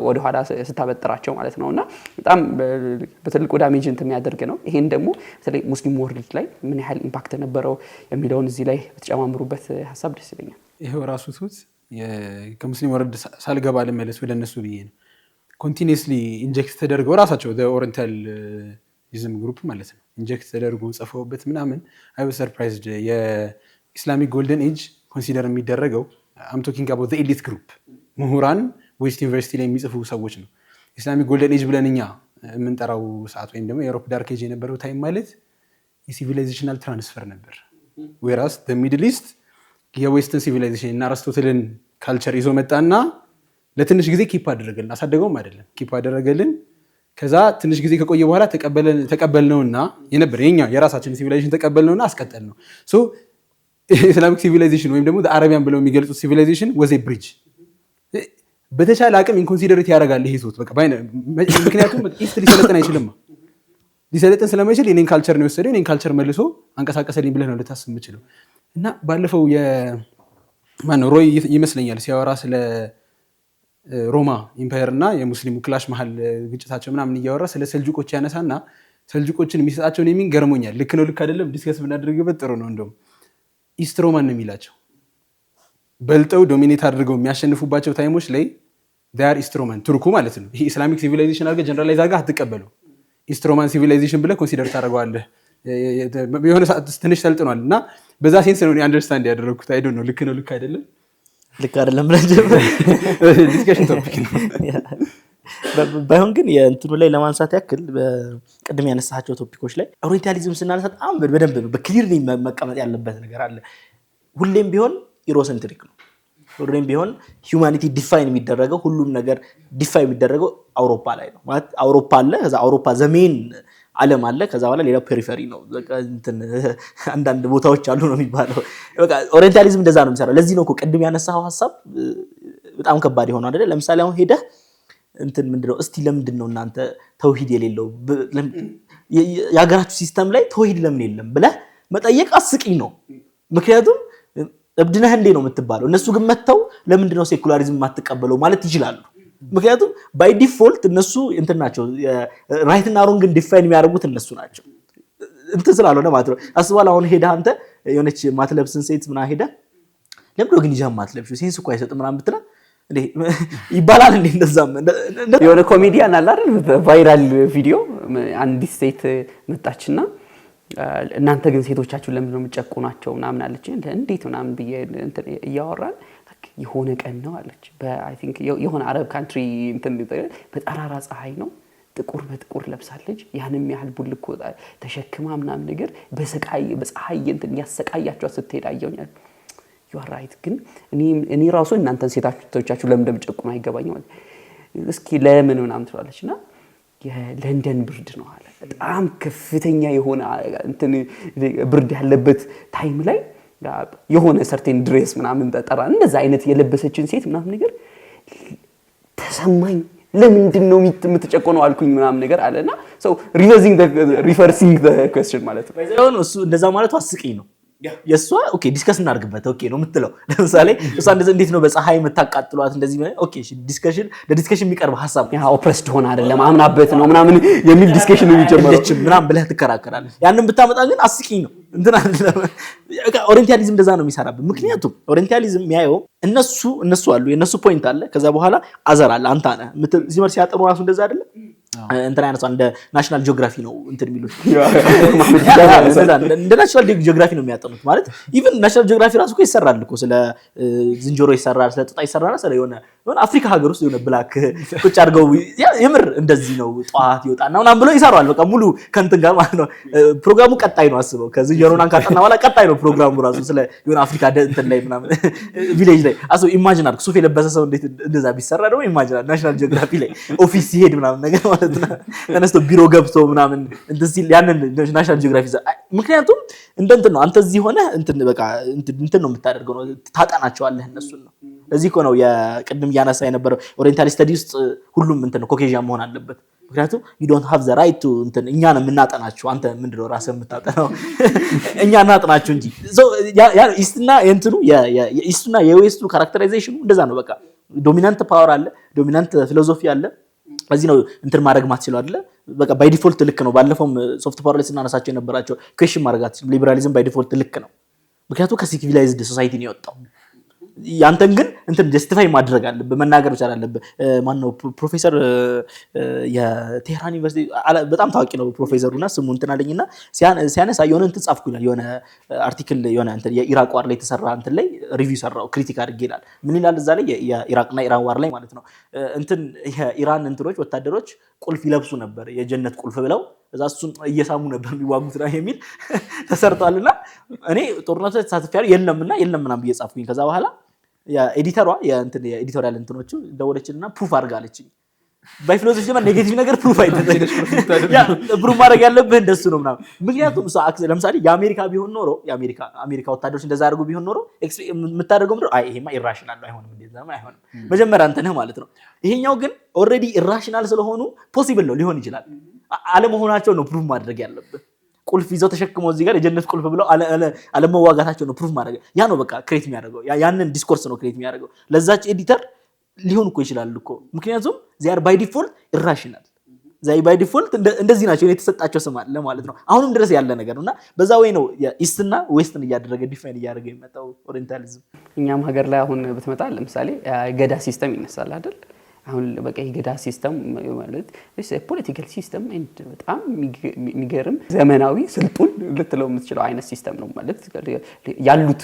ወደ ኋላ ስታበጥራቸው ማለት ነውና በጣም በትልቁ ዳሜጅ የሚያደርግ ነው። ይሄን ደግሞ በተለይ ሙስሊም ወርልድ ላይ ምን ያህል ኢምፓክት ነበረው የሚለውን እዚህ ላይ በተጨማምሩበት ሐሳብ ደስ ይለኛል። ይሄው ራሱ ሱት ከሙስሊም ወርልድ ሳልገባ ለመለስ ወደ እነሱ ብዬ ነው ኮንቲኒየስሊ ኢንጀክት ተደርገው ራሳቸው ኦሪየንታል ኢዝም ግሩፕ ማለት ነው ኢንጀክት ተደርገው ጽፈውበት ምናምን አይ ዋዝ ሰርፕራይዝድ የኢስላሚክ ጎልደን ኤጅ ኮንሲደር የሚደረገው I'm talking about the elite group ምሁራን ዌስት ዩኒቨርሲቲ ላይ የሚጽፉ ሰዎች ነው። ኢስላሚክ ጎልደን ኤጅ ብለን እኛ የምንጠራው ሰዓት ወይም ደግሞ የዩሮፕ ዳርክ ኤጅ የነበረው ታይም ማለት የሲቪላይዜሽናል ትራንስፈር ነበር። whereas the middle east የዌስተርን ሲቪላይዜሽን እና አርስቶትልን ካልቸር ይዞ መጣና ለትንሽ ጊዜ ኪፕ አደረገልን አሳደገውም አይደለም ኪፕ አደረገልን። ከዛ ትንሽ ጊዜ ከቆየ በኋላ ተቀበልነውና የነበር የኛ የራሳችን ሲቪላይዜሽን ተቀበልነውና አስቀጠልነው። ሶ ኢስላሚክ ሲቪላይዜሽን ወይም ደግሞ አረቢያን ብለው የሚገልጹት ሲቪላይዜሽን was a bridge በተቻለ አቅም ኢንኮንሲደሬት ያደርጋል ይሄ ሶት በቃ ምክንያቱም ኢስት ሊሰለጥን አይችልም። ሊሰለጥን ስለማይችል የኔን ካልቸር ነው የወሰደው የኔን ካልቸር መልሶ አንቀሳቀሰልኝ ብለህ ነው ልታስብ የምችለው። እና ባለፈው ሮይ ይመስለኛል ሲያወራ ስለ ሮማ ኢምፓየር እና የሙስሊሙ ክላሽ መሀል ግጭታቸው ምናምን እያወራ ስለ ሰልጁቆች ያነሳና ሰልጁቆችን የሚሰጣቸው ኔሚንግ ገርሞኛል። ልክ ነው ልክ አይደለም ዲስከስ ብናደርግበት ጥሩ ነው። እንደውም ኢስት ሮማን ነው የሚላቸው በልጠው ዶሚኔት አድርገው የሚያሸንፉባቸው ታይሞች ላይ ዳር ኢስትሮማን ቱርኩ ማለት ነው። ይሄ ኢስላሚክ ሲቪላይዜሽን አድርገህ ጀነራላይዝ አድርገህ አትቀበሉ። ኢስትሮማን ሲቪላይዜሽን ብለህ ኮንሲደር ታደርገዋለህ። የሆነ ትንሽ ሰልጥኗል እና በዛ ሴንስ ነው አንደርስታንድ ያደረኩት። አይ ዶንት ኖ ልክ ነው ልክ አይደለም ብለን ጀምር ዲስከሽን ቶፒክ ነው። ባይሆን ግን የእንትኑ ላይ ለማንሳት ያክል ቅድም ያነሳቸው ቶፒኮች ላይ ኦሪየንታሊዝም ስናነሳ በጣም በደንብ ነው በክሊር መቀመጥ ያለበት ነገር አለ። ሁሌም ቢሆን ኢሮሴንትሪክ ነው። ሁሌም ቢሆን ሂዩማኒቲ ዲፋይን የሚደረገው ሁሉም ነገር ዲፋይን የሚደረገው አውሮፓ ላይ ነው ማለት አውሮፓ አለ፣ ከዛ አውሮፓ ዘሜን ዓለም አለ፣ ከዛ በኋላ ሌላ ፔሪፈሪ ነው። አንዳንድ ቦታዎች አሉ ነው የሚባለው። በቃ ኦሪየንታሊዝም እንደዛ ነው የሚሰራው። ለዚህ ነው እኮ ቅድም ያነሳው ሀሳብ በጣም ከባድ የሆነው አይደል? ለምሳሌ አሁን ሄደህ ምንድነው እስቲ ለምንድን ነው እናንተ ተውሂድ የሌለው የሀገራችሁ ሲስተም ላይ ተውሂድ ለምን የለም ብለህ መጠየቅ አስቂኝ ነው። ምክንያቱም እብድነህ እንዴ ነው የምትባለው። እነሱ ግን መተው ለምንድን ነው ሴኩላሪዝም የማትቀበለው ማለት ይችላሉ። ምክንያቱም ባይ ዲፎልት እነሱ ናቸው ራይትና ሮንግን ዲፋይን የሚያደርጉት እነሱ ናቸው ስላልሆነ ማለት ነው። አስባል አሁን ሄደህ አንተ የሆነች ማትለብስን ሴት ምናምን ሄደህ ለምንድን ነው ግን ሂጃብ ማትለብሺው ሴንስ እኮ አይሰጥም ምናምን ብትላት ይባላል እንዴ? እንደዛም የሆነ ኮሜዲያን አለ አይደል? ቫይራል ቪዲዮ አንዲት ሴት መጣችና እናንተ ግን ሴቶቻችሁ ለምን ነው የምትጨቁናቸው ምናምን አለች። እንዴት ምናምን ብዬ እያወራን የሆነ ቀን ነው አለች። በአይ ቲንክ የሆነ አረብ ካንትሪ በጠራራ ፀሐይ ነው ጥቁር በጥቁር ለብሳለች። ያንም ያህል ቡልኮ ተሸክማ ምናምን ነገር በፀሐይ ያሰቃያቸው ስትሄድ አየሁኛል። you are right ግን እኔ ራሱ እናንተን ሴቶቻችሁ ለምን እንደምጨቁኑ አይገባኝም ማለት እስኪ ለምን ምናምን ትላለችና የለንደን ብርድ ነው አለ። በጣም ከፍተኛ የሆነ ብርድ ያለበት ታይም ላይ የሆነ ሰርቴን ድሬስ ምናምን ተጠራ እንደዛ አይነት የለበሰችን ሴት ምናምን ነገር ተሰማኝ። ለምንድን ነው የምትጨቆነው አልኩኝ ምናምን ነገር አለና so reversing the question ማለት ነው። እሱ እንደዛ ማለቱ አስቂኝ ነው። የሷ ኦኬ ዲስከስ እናርግበት ኦኬ ነው የምትለው። ለምሳሌ እሷ እንዴት ነው በፀሐይ የምታቃጥሏት እንደዚህ ኦኬ ዲስከሽን የሚቀርብ ሐሳብ ያ ኦፕሬስድ ሆነ አይደለም አምናበት ነው ምናምን የሚል ዲስከሽን ነው የሚጀምረው ምናምን ብለህ ትከራከራለህ። ያንን ብታመጣ ግን አስቂኝ ነው አይደለም። ኦሪየንታሊዝም እንደዛ ነው የሚሰራበት። ምክንያቱም ኦሪየንታሊዝም የሚያየው እነሱ አሉ የነሱ ፖይንት አለ፣ ከዛ በኋላ አዘር አለ አንተ ነህ ሲመር ሲያጠኑ ራሱ እንደዛ አይደለም አይነት እንደ ናሽናል ጂኦግራፊ ነው የሚሉት እንደ ናሽናል ጂኦግራፊ ነው የሚያጠኑት ማለት ኢቭን ናሽናል ጂኦግራፊ ራሱ እኮ ይሰራል እኮ ስለ ዝንጀሮ ይሰራል፣ ስለ ጦጣ ይሰራል፣ ስለ የሆነ አፍሪካ ሀገር ውስጥ የሆነ ብላክ ቁጭ አድርገው የምር እንደዚህ ነው ጠዋት ይወጣና ምናምን ብሎ ይሰራል። በቃ ሙሉ ከእንትን ጋር ማለት ነው። ፕሮግራሙ ቀጣይ ነው አስበው። ከዝንጀሮናን ካጠና በኋላ ቀጣይ ነው ፕሮግራሙ ራሱ ስለ የሆነ አፍሪካ እንትን ላይ ምናምን ቪሌጅ ላይ አስበው። ኢማጂን አድርግ ሱፍ የለበሰ ሰው እንዴት እንደዛ ቢሰራ ደግሞ ኢማጂን አድርግ ናሽናል ጂኦግራፊ ላይ ኦፊስ ሲሄድ ምናምን ነገር ማለት ነው ተነስቶ ቢሮ ገብቶ ምናምን እንትን ሲል ያንን ናሽናል ጂኦግራፊ ምክንያቱም እንትን ነው አንተ እዚህ ሆነ በቃ እንትን ነው የምታደርገው ነው ታጠናቸዋለህ እነሱን ነው። ለዚህ እኮ ነው የቅድም ያነሳ የነበረው ኦሪየንታል ስተዲ ውስጥ ሁሉም እንትን ኮኬዥያን መሆን አለበት። ምክንያቱም you don't have the right to እኛ ነው የምናጠናቸው አንተ ምንድነው ራስህ የምታጠናው እኛ እናጠናቸው እንጂ ያ ኢስትና የእንትኑ የኢስቱና የዌስቱ ካራክተራይዜሽኑ እንደዛ ነው። በቃ ዶሚናንት ፓወር አለ፣ ዶሚናንት ፊሎሶፊ አለ። በዚህ ነው እንትን ማድረግ ማትችለው አይደለ? በቃ ባይ ዲፎልት ልክ ነው። ባለፈውም ሶፍት ፓወር ላይ ስናነሳቸው የነበራቸው ኩዌስችን ማድረጋት ሊበራሊዝም ባይ ዲፎልት ልክ ነው። ምክንያቱም ከሲቪላይዝድ ሶሳይቲ ነው የወጣው። ያንተን ግን እንትን ጀስቲፋይ ማድረግ አለብህ፣ መናገር ብቻ አለብህ። ማን ነው ፕሮፌሰር የቴህራን ዩኒቨርሲቲ በጣም ታዋቂ ነው ፕሮፌሰሩና ስሙ እንትን አለኝና ሲያነሳ የሆነ እንትን ጻፍኩ ይላል የሆነ አርቲክል የሆነ እንትን የኢራቅ ዋር ላይ የተሰራ እንትን ላይ ሪቪው ሰራው ክሪቲክ አድርጌ ይላል። ምን ይላል እዛ ላይ የኢራቅና ኢራን ዋር ላይ ማለት ነው እንትን የኢራን እንትኖች ወታደሮች ቁልፍ ይለብሱ ነበር የጀነት ቁልፍ ብለው እዛ እሱን እየሳሙ ነበር የሚዋጉት ነው የሚል ተሰርቷልና እኔ ጦርነቱ ተሳትፌያለሁ የለም ምናምን ብዬ ጻፍኩኝ። ከዛ በኋላ የኤዲተሯ የኤዲቶሪያል እንትኖቹ ደወለችልና ፕሩፍ አድርጋለችኝ። ባይ ፊሎሶፊ ደግሞ ኔጌቲቭ ነገር ፕሩፍ አይደለም ፕሩፍ ማድረግ ያለብህ እንደሱ ነው ምናምን። ምክንያቱም ለምሳሌ የአሜሪካ ቢሆን ኖሮ የአሜሪካ ወታደሮች እንደዛ አድርጉ ቢሆን ኖሮ የምታደርገው ምንድነው አይ ይሄማ ኢራሽናል አይሆንም እንደዛማ አይሆንም መጀመሪያ አንተ ነህ ማለት ነው። ይሄኛው ግን ኦልሬዲ ኢራሽናል ስለሆኑ ፖሲብል ነው ሊሆን ይችላል አለመሆናቸው ነው ፕሩፍ ማድረግ ያለብህ። ቁልፍ ይዘው ተሸክመው እዚህ ጋር የጀነት ቁልፍ ብለው አለመዋጋታቸው ነው ፕሩፍ ማድረግ። ያ ነው በቃ ክሬት የሚያደርገው ያንን ዲስኮርስ ነው ክሬት የሚያደርገው። ለዛች ኤዲተር ሊሆን እኮ ይችላል እኮ ምክንያቱም ዚያር ባይ ዲፎልት ኢራሽናል ዛይ ባይ ዲፎልት እንደዚህ ናቸው የተሰጣቸው ስም አለ ማለት ነው። አሁንም ድረስ ያለ ነገር ነውና በዛ ወይ ነው ኢስትና ዌስትን እያደረገ ዲፋይን እያደረገ የመጣው ኦሪየንታሊዝም። እኛም ሀገር ላይ አሁን ብትመጣ ለምሳሌ ገዳ ሲስተም ይነሳል አይደል? አሁን በቃ የገዳ ሲስተም ማለት ፖለቲካል ሲስተም በጣም የሚገርም ዘመናዊ ስልጡን ልትለው የምትችለው አይነት ሲስተም ነው ማለት ያሉት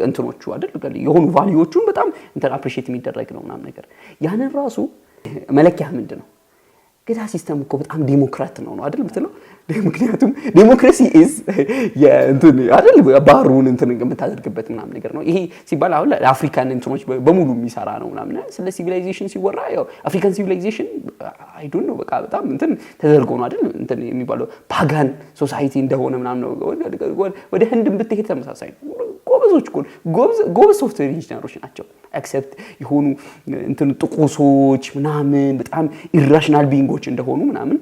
እንትኖቹ አይደል የሆኑ ቫልዩዎቹን በጣም አፕሪሺየት የሚደረግ ነው ምናምን ነገር ያንን ራሱ መለኪያ ምንድነው ገዳ ሲስተም እኮ በጣም ዲሞክራት ነው አይደል ምትለው ምክንያቱም ዲሞክራሲ ኢዝ የእንትን አይደል ባሩን እንትን የምታደርግበት ምናምን ነገር ነው ይሄ ሲባል አሁን ለአፍሪካን እንትኖች በሙሉ የሚሰራ ነው ምናምን ስለ ሲቪላይዜሽን ሲወራ ያው አፍሪካን ሲቪላይዜሽን አይ ዶንት ኖ በቃ በጣም እንትን ተደርጎ ነው አይደል እንትን የሚባለው ፓጋን ሶሳይቲ እንደሆነ ምናምን ነው ወደ ህንድም ብትሄድ ተመሳሳይ ጎበዞች ጎበዝ ሶፍትዌር ኢንጂነሮች ናቸው ኤክሰፕት የሆኑ እንትን ጥቁሶች ምናምን በጣም ኢራሽናል ቢንጎች እንደሆኑ ምናምን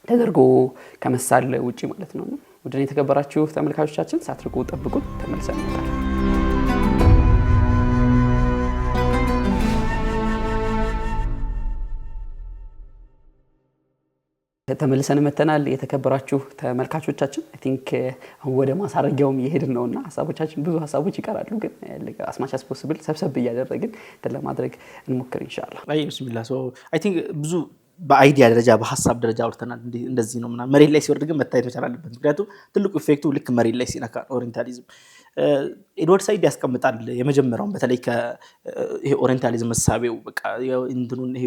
ተደርጎ ከመሳል ውጪ ማለት ነው ወደኔ የተከበራችሁ ተመልካቾቻችን ሳትርቁ ጠብቁት ተመልሰን እንመጣለን ተመልሰን መተናል የተከበራችሁ ተመልካቾቻችን አይ ቲንክ አሁን ወደ ማሳረጊያውም እየሄድን ነውና ሐሳቦቻችን ብዙ ሐሳቦች ይቀራሉ ግን as much as possible ሰብሰብ እያደረግን ለማድረግ እንሞክር ኢንሻአላህ አይ ቢስሚላህ ሶ አይ ቲንክ ብዙ በአይዲያ ደረጃ በሐሳብ ደረጃ አውርተናል እንደዚህ ነው ምናምን መሬት ላይ ሲወርድ ግን መታየት መቻል አለበት ምክንያቱም ትልቁ ኢፌክቱ ልክ መሬት ላይ ሲነካ ኦሪየንታሊዝም ኤድዋርድ ሳይድ ያስቀምጣል የመጀመሪያውን በተለይ ከይሄ ኦሪየንታሊዝም ሐሳቤው በቃ እንትኑን ይሄ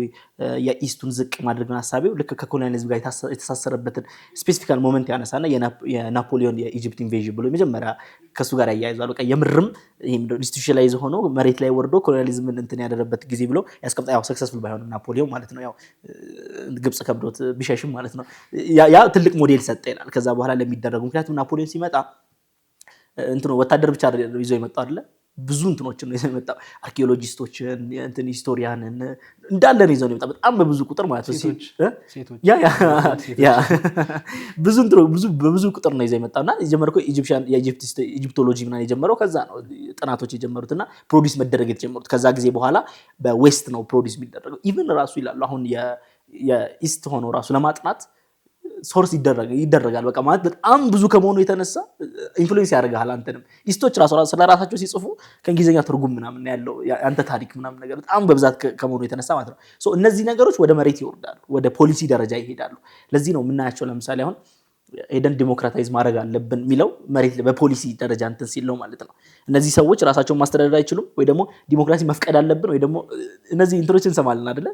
የኢስቱን ዝቅ ማድረግን ሐሳቤው ልክ ከኮሎኒያሊዝም ጋር የተሳሰረበትን ስፔሲፊካል ሞመንት ያነሳና የናፖሊዮን የኢጂፕት ኢንቬዥን ብሎ የመጀመሪያ ከሱ ጋር ያያይዛል በቃ የምርም ይሄ ኢንስቲትዩሽናላይዝ ሆኖ መሬት ላይ ወርዶ ኮሎኒያሊዝምን እንትን ያደረበት ጊዜ ብሎ ያስቀምጣ ያው ሰክሰስፉል ባይሆንም ናፖሊዮን ማለት ነው ያው ግብጽ ከብዶት ቢሸሽም ማለት ነው ያ ትልቅ ሞዴል ሰጠ ይላል ከዛ በኋላ ለሚደረጉ ምክንያቱም ናፖሊዮን ሲመጣ እንትኑ ወታደር ብቻ ይዞ የመጣው አይደለ ብዙ እንትኖችን ነው የመጣው አርኪኦሎጂስቶችን እንትን ሂስቶሪያንን እንዳለ ነው ይዞ የመጣው በጣም በብዙ ቁጥር ማለት ነው ሴቶች ያ ብዙ እንትኑ በብዙ ቁጥር ነው ይዞ የመጣውና የጀመረው ኢጂፕቶሎጂ ምናምን የጀመረው ከዛ ነው ጥናቶች የጀመሩትና ፕሮዲዩስ መደረግ የተጀመሩት ከዛ ጊዜ በኋላ በዌስት ነው ፕሮዲዩስ የሚደረገው ኢቭን ራሱ ይላሉ አሁን የኢስት ሆኖ ራሱ ለማጥናት ሶርስ ይደረጋል በቃ ማለት በጣም ብዙ ከመሆኑ የተነሳ ኢንፍሉዌንስ ያደርጋል አንተንም ኢስቶች ራሱ ስለራሳቸው ሲጽፉ ከእንግሊዘኛ ትርጉም ምናምን ያለው አንተ ታሪክ ምናምን ነገር በጣም በብዛት ከመሆኑ የተነሳ ማለት ነው ሶ እነዚህ ነገሮች ወደ መሬት ይወርዳሉ ወደ ፖሊሲ ደረጃ ይሄዳሉ ለዚህ ነው የምናያቸው ለምሳሌ አሁን ሄደን ዲሞክራታይዝ ማድረግ አለብን የሚለው መሬት በፖሊሲ ደረጃ እንትን ሲል ነው ማለት ነው እነዚህ ሰዎች ራሳቸውን ማስተዳደር አይችሉም ወይ ደግሞ ዲሞክራሲ መፍቀድ አለብን ወይ ደግሞ እነዚህ ኢንትሮችን ሰማልን አይደለ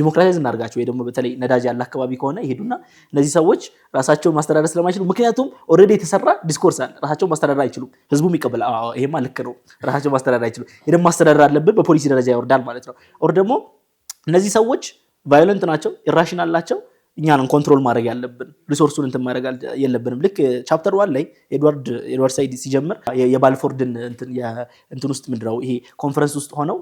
ዲሞክራታይዝ እናርጋቸው ወይ ደግሞ በተለይ ነዳጅ ያለ አካባቢ ከሆነ ይሄዱና እነዚህ ሰዎች ራሳቸውን ማስተዳደር ስለማይችሉ ምክንያቱም ኦሬዲ የተሰራ ዲስኮርስ አለ ራሳቸውን ማስተዳደር አይችሉም ህዝቡም ይቀበል ይሄማ ልክ ነው ራሳቸውን ማስተዳደር አይችሉም ይሄን ማስተዳደር አለብን በፖሊሲ ደረጃ ይወርዳል ማለት ነው ኦር ደግሞ እነዚህ ሰዎች ቫዮለንት ናቸው ኢራሽናል ናቸው እኛን ኮንትሮል ማድረግ ያለብን ሪሶርሱን እንትን ማድረግ የለብንም ልክ ቻፕተር 1 ላይ ኤድዋርድ ሳይድ ሲጀምር የባልፎርድን እንትን ውስጥ ምንድነው ይሄ ኮንፈረንስ ውስጥ ሆነው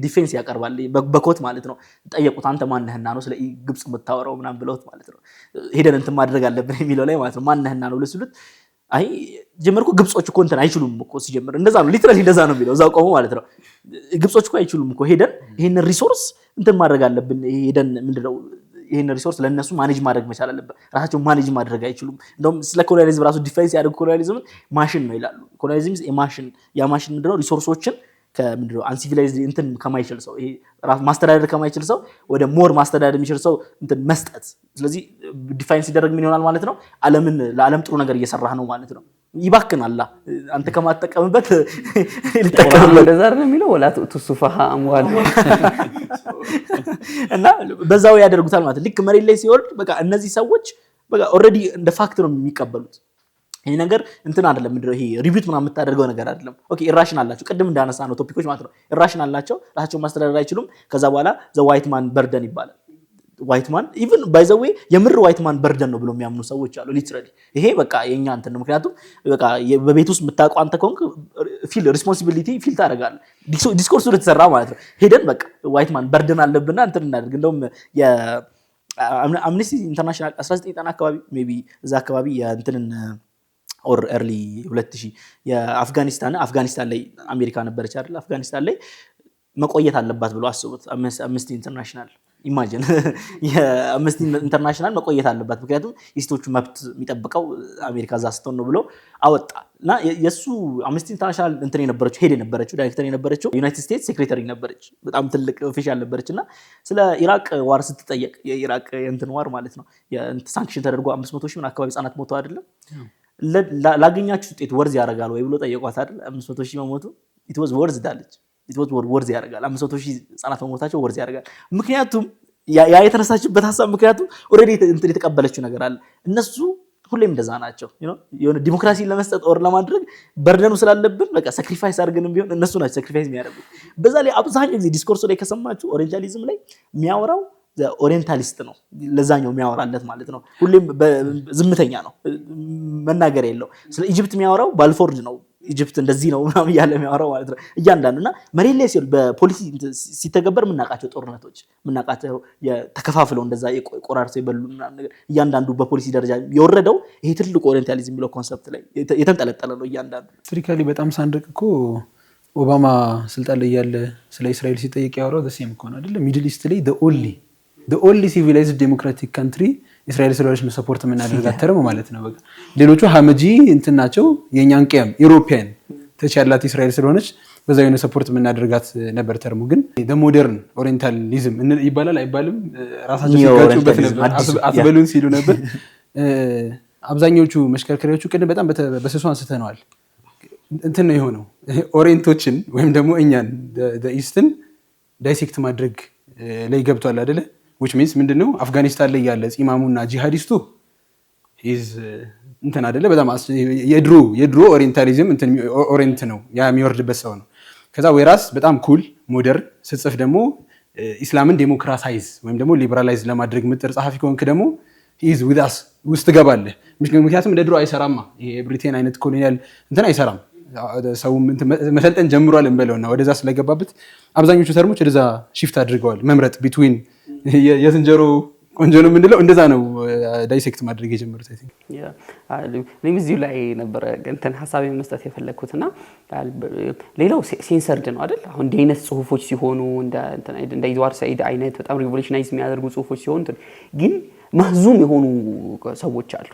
ዲፌንስ ያቀርባል በኮት ማለት ነው ጠየቁት አንተ ማን ነህና ነው ስለ ግብጽ የምታወራው ምናምን ብለውት ማለት ነው ሄደን እንትን ማድረግ አለብን የሚለው ላይ ማለት ነው ማን ነህና ነው ለስሉት አይ ጀመርኩ ግብጾች እኮ እንትን አይችሉም እኮ ሲጀምር እንደዛ ነው ሊትራሊ እንደዛ ነው የሚለው እዛው ቆሞ ማለት ነው ግብጾች እኮ አይችሉም እኮ ሄደን ይሄን ሪሶርስ እንትን ማድረግ አለብን ሄደን ምንድነው ይሄን ሪሶርስ ለነሱ ማኔጅ ማድረግ መቻል አለበት ራሳቸው ማኔጅ ማድረግ አይችሉም እንደውም ስለ ኮሎኒያሊዝም ራሱ ዲፋይንስ ያደርጉ ኮሎኒያሊዝም ማሽን ነው ይላሉ ኮሎኒያሊዝም የማሽን ያ ማሽን ምንድነው ሪሶርሶችን ከምንድነው አንሲቪላይዝድ እንትን ከማይችል ሰው ይሄ ራስ ማስተዳደር ከማይችል ሰው ወደ ሞር ማስተዳደር የሚችል ሰው እንትን መስጠት ስለዚህ ዲፋይንስ ሲደረግ ምን ይሆናል ማለት ነው ለዓለም ጥሩ ነገር እየሰራህ ነው ማለት ነው ይባክናል አንተ ከማትጠቀምበት ልጠቀምበት እንደዛ ነው የሚለው ወላ ተሱፋሃ አምዋል እና በዛው ያደርጉታል ማለት ልክ መሬት ላይ ሲወርድ በቃ እነዚህ ሰዎች በቃ ኦሬዲ እንደ ፋክት ነው የሚቀበሉት ይሄ ነገር እንትን አይደለም ምንድነው ይሄ ሪቪት ምናምን የምታደርገው ነገር አይደለም ኦኬ ኢራሽናል ናቸው ቅድም እንዳነሳ ነው ቶፒኮች ማለት ነው ኢራሽናል ናቸው ራሳቸው ማስተዳደር አይችሉም ከዛ በኋላ ዘ ዋይት ማን በርደን ይባላል ዋይት ማን ኢቭን ባይ ዘ ዌይ የምር ዋይት ማን በርደን ነው ብሎ የሚያምኑ ሰዎች አሉ ሊትራሊ ይሄ በቃ የኛ እንትን ነው ምክንያቱም በቃ በቤት ውስጥ የምታውቀው አንተ ኮንክ ፊል ሪስፖንሲቢሊቲ ፊል ታደርጋለህ ዲስኮርሱ ተሰራ ማለት ነው ሄደን በቃ ዋይት ማን በርደን አለብንና እንትን እናደርግ እንደውም የአምነስቲ ኢንተርናሽናል 1990 አካባቢ ሜቢ እዛ አካባቢ የእንትንን ኦር ኤርሊ 2000 የአፍጋኒስታን ላይ አሜሪካ ነበረች አይደል አፍጋኒስታን ላይ መቆየት አለባት ብሎ አስቡት አምነስቲ ኢንተርናሽናል ኢማጂን የአምነስቲ ኢንተርናሽናል መቆየት አለበት ምክንያቱም የሴቶቹ መብት የሚጠብቀው አሜሪካ እዛ ስትሆን ነው ብሎ አወጣ እና የሱ አምነስቲ ኢንተርናሽናል እንትን የነበረችው ሄድ የነበረችው ዳይሬክተር የነበረችው ዩናይትድ ስቴትስ ሴክሬታሪ ነበረች በጣም ትልቅ ኦፊሻል ነበረች እና ስለ ኢራቅ ዋር ስትጠየቅ የኢራቅ እንትን ዋር ማለት ነው ሳንክሽን ተደርጎ 500 ሺህ ምን አካባቢ ህጻናት ሞተው አይደለም ላገኛችሁ ውጤት ወርዝ ያደርጋል ወይ ብሎ ጠየቋት አይደል 500 ሺህ መሞቱ it was worth ዳለች it was worth ያደርጋል 500 ሺህ ህጻናት መሞታቸው ወርዝ ያደርጋል ምክንያቱም ያ የተነሳችበት ሐሳብ ምክንያቱም ኦሬዲ እንትን የተቀበለችው ነገር አለ እነሱ ሁሌም እንደዛ ናቸው የሆነ ዲሞክራሲን ለመስጠት ኦር ለማድረግ በርደኑ ስላለብን በቃ ሳክሪፋይስ አድርገንም ቢሆን እነሱ ናቸው ሳክሪፋይስ የሚያደርጉት በዛ ላይ አብዛኛው ጊዜ ዲስኮርስ ላይ ከሰማችሁ ኦሪየንታሊዝም ላይ የሚያወራው ኦሪየንታሊስት ነው ለዛኛው የሚያወራለት ማለት ነው ሁሌም ዝምተኛ ነው መናገር የለው ስለ ኢጂፕት የሚያወራው ባልፎርድ ነው ኢጂፕት እንደዚህ ነው ምናምን ያለ የሚያወራው ማለት ነው እያንዳንዱና መሬት ላይ ሲል በፖሊሲ ሲተገበር ምናቃቸው ጦርነቶች ምናቃቸው ተከፋፍለው እንደዛ ቆራርሰው ይበሉ ምናምን ነገር እያንዳንዱ በፖሊሲ ደረጃ የወረደው ይሄ ትልቁ ኦሪየንታሊዝም የሚለው ኮንሰፕት ላይ የተንጠለጠለ ነው እያንዳንዱ ስትሪካሊ በጣም ሳንደቅ እኮ ኦባማ ስልጣን ላይ ያለ ስለ እስራኤል ሲጠይቅ ያወራው ደሴም እኮ ነው አይደል ሚድል ኢስት ላይ the only civilized democratic country እስራኤል ስለሆነች ነው ሰፖርት የምናደርጋት ተርም ማለት ነው በቃ ሌሎቹ ሀመጂ እንትን ናቸው የኛን ቀም ኢሮፒያን ተች ያላት እስራኤል ስለሆነች በዛ የሆነ ሰፖርት የምናደርጋት ነበር ተርሙ ግን the modern orientalism ይባላል አይባልም ራሳቸው ሲጋጩበት ነበር አትበሉን ሲሉ ነበር አብዛኞቹ መሽከርከሪያዎቹ ቅድም በጣም በሰሱ አንስተነዋል እንትን ነው የሆነው ኦሪየንቶችን ወይም ደግሞ እኛን the eastን ዳይሴክት ማድረግ ላይ ገብቷል አይደለ which means ምንድነው አፍጋኒስታን ላይ ያለ ጺማሙና ጂሃዲስቱ is እንትን አይደለ በጣም የድሮ ኦሪየንታሊዝም እንትን ኦሪየንት ነው ያ የሚወርድበት ሰው ነው ከዛ ወይራስ በጣም ኩል ሞደርን ስትጽፍ ደግሞ ኢስላምን ዴሞክራታይዝ ወይም ደግሞ ሊበራላይዝ ለማድረግ ምጥር ጸሐፊ ከሆንክ ደግሞ is with us ውስጥ ገባለህ ምክንያቱም እንደ ድሮ አይሰራማ ይሄ ብሪቴን አይነት ኮሎኒያል እንትን አይሰራም ሰው መሰልጠን ጀምሯል እንበለውና ወደዛ ስለገባበት አብዛኞቹ ተርሞች ወደዛ ሺፍት አድርገዋል መምረጥ ቢትዊን የዝንጀሮ ቆንጆ ነው ምንድነው እንደዛ ነው ዳይሴክት ማድረግ የጀመሩት አይ ቲንክ እኔም እዚሁ ላይ ነበር እንትን ሐሳብ መስጠት የፈለኩትና ሌላው ሴንሰርድ ነው አይደል አሁን ዲኤንኤስ ጽሁፎች ሲሆኑ እንደ ኢድዋርድ ሰይድ አይነት በጣም ሪቮሉሽናይዝ የሚያደርጉ ጽሁፎች ሲሆኑ ግን ማህዙም የሆኑ ሰዎች አሉ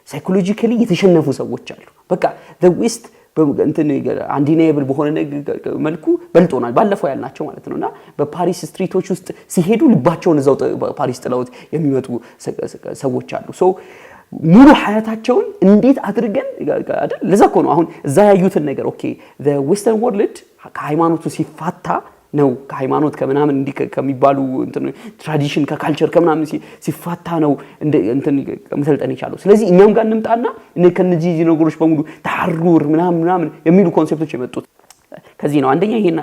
ሳይኮሎጂካሊ የተሸነፉ ሰዎች አሉ በቃ the west እንትን አንዲኔብል በሆነ መልኩ በልጦናል ባለፈው ያልናቸው ማለት ነውና በፓሪስ ስትሪቶች ውስጥ ሲሄዱ ልባቸውን እዛው ፓሪስ ጥለውት የሚመጡ ሰዎች አሉ ሶ ሙሉ ሀያታቸውን እንዴት አድርገን አይደል ለዛ እኮ ነው አሁን እዛ ያዩትን ነገር ኦኬ the western world ከሃይማኖቱ ሲፋታ ነው ከሃይማኖት ከምናምን እንዲ ከሚባሉ እንትን ትራዲሽን ከካልቸር ከምናምን ሲፋታ ነው እንትን መሰልጠን ይቻላል ስለዚህ እኛም ጋር እንምጣና ከነዚህ ነገሮች በሙሉ ተሐሩር ምናምን የሚሉ ኮንሴፕቶች የመጡት ከዚህ ነው አንደኛ ይሄን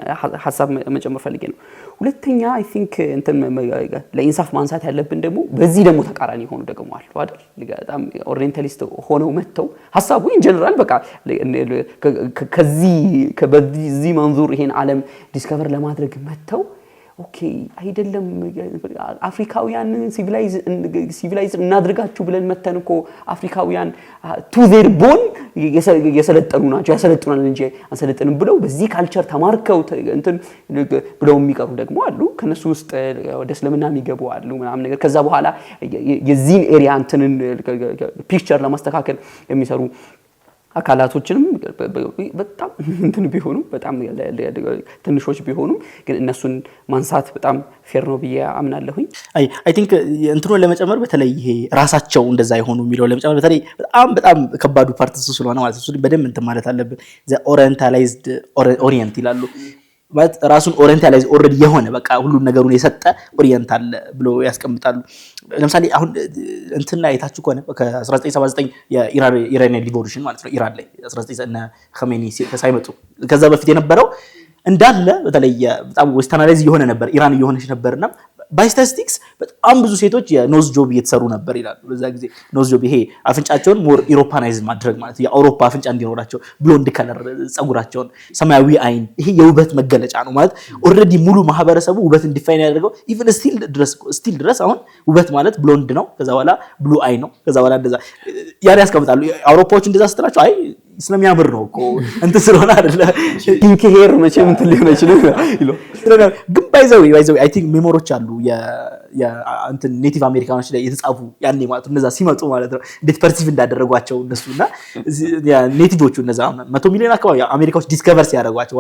ሐሳብ መጨመር ፈልጌ ነው ሁለተኛ አይ ቲንክ እንትን ለኢንሳፍ ማንሳት ያለብን ደግሞ በዚህ ደግሞ ተቃራኒ ሆኑ ደግሞ አሉ አይደል በጣም ኦሪየንታሊስት ሆነው መተው ሐሳቡ ኢን ጀነራል በቃ ከዚህ መንዙር ይሄን ዓለም ዲስከቨር ለማድረግ መተው ኦኬ አይደለም አፍሪካውያን ሲቪላይዝ እናድርጋችሁ ብለን መተን እኮ አፍሪካውያን ቱ ዜር ቦን የሰለጠኑ ናቸው ያሰለጥናል እንጂ አንሰለጥንም ብለው በዚህ ካልቸር ተማርከው እንትን ብለው የሚቀሩ ደግሞ አሉ ከነሱ ውስጥ ወደ እስልምና የሚገቡ አሉ ምናምን ነገር ከዛ በኋላ የዚህን ኤሪያ እንትንን ፒክቸር ለማስተካከል የሚሰሩ አካላቶችንም በጣም እንትን ቢሆኑ በጣም ትንሾች ቢሆኑ ግን እነሱን ማንሳት በጣም ፌር ነው ብዬ አምናለሁኝ አይ ቲንክ እንትኑን ለመጨመር በተለይ ይሄ ራሳቸው እንደዛ ይሆኑ የሚለው ለመጨመር በተለይ በጣም ከባዱ ፓርት እሱ ስለሆነ ማለት እሱ በደንብ እንትን ማለት አለብን ዘ ኦሪየንታላይዝድ ኦሪየንት ይላሉ ማለት ራሱን ኦሪየንታላይዝ ኦሬዲ የሆነ በቃ ሁሉ ነገሩን የሰጠ ኦሪየንታል ብሎ ያስቀምጣሉ ለምሳሌ አሁን እንትን ላይ ታችሁ ከሆነ ከ1979 የኢራን ሪቮሉሽን ማለት ነው ኢራን ላይ 19 ኸሜኒ ሳይመጡ ከዛ በፊት የነበረው እንዳለ በተለይ በጣም ዌስተርናላይዝ የሆነ ነበር ኢራን የሆነች ነበርና ባይ ስታቲስቲክስ በጣም ብዙ ሴቶች የኖዝ ጆብ እየተሰሩ ነበር ይላሉ በዛ ጊዜ ኖዝ ጆብ ይሄ አፍንጫቸውን ሞር ኢሮፓናይዝ ማድረግ ማለት የአውሮፓ አፍንጫ እንዲኖራቸው ብሎንድ ከለር ጸጉራቸውን ሰማያዊ አይን ይሄ የውበት መገለጫ ነው ማለት ኦሬዲ ሙሉ ማህበረሰቡ ውበት ዲፋይን ያደርገው ኢቭን ስቲል ድረስ አሁን ውበት ማለት ብሎንድ ነው ከዛ በኋላ ብሉ አይ ነው ከዛ በኋላ እንደዛ ያን ያስቀምጣሉ አውሮፓዎች እንደዛ ስትላቸው አይ ስለሚያምር ነው እኮ እንት ስለሆነ አይደለ ፒንክ ሄር መቼም እንትን ሊሆን ይችላል ግን ባይዘው አይ ቲንክ ሜሞሪዎች አሉ እንትን ኔቲቭ አሜሪካኖች ላይ የተጻፉ ያኔ ማለት እነዛ ሲመጡ ማለት ነው እንዴት ፐርሲቭ እንዳደረጓቸው እነሱና ኔቲቮቹ እነዛ 100 ሚሊዮን አካባቢ አሜሪካዎች ዲስከቨር ሲያደርጓቸው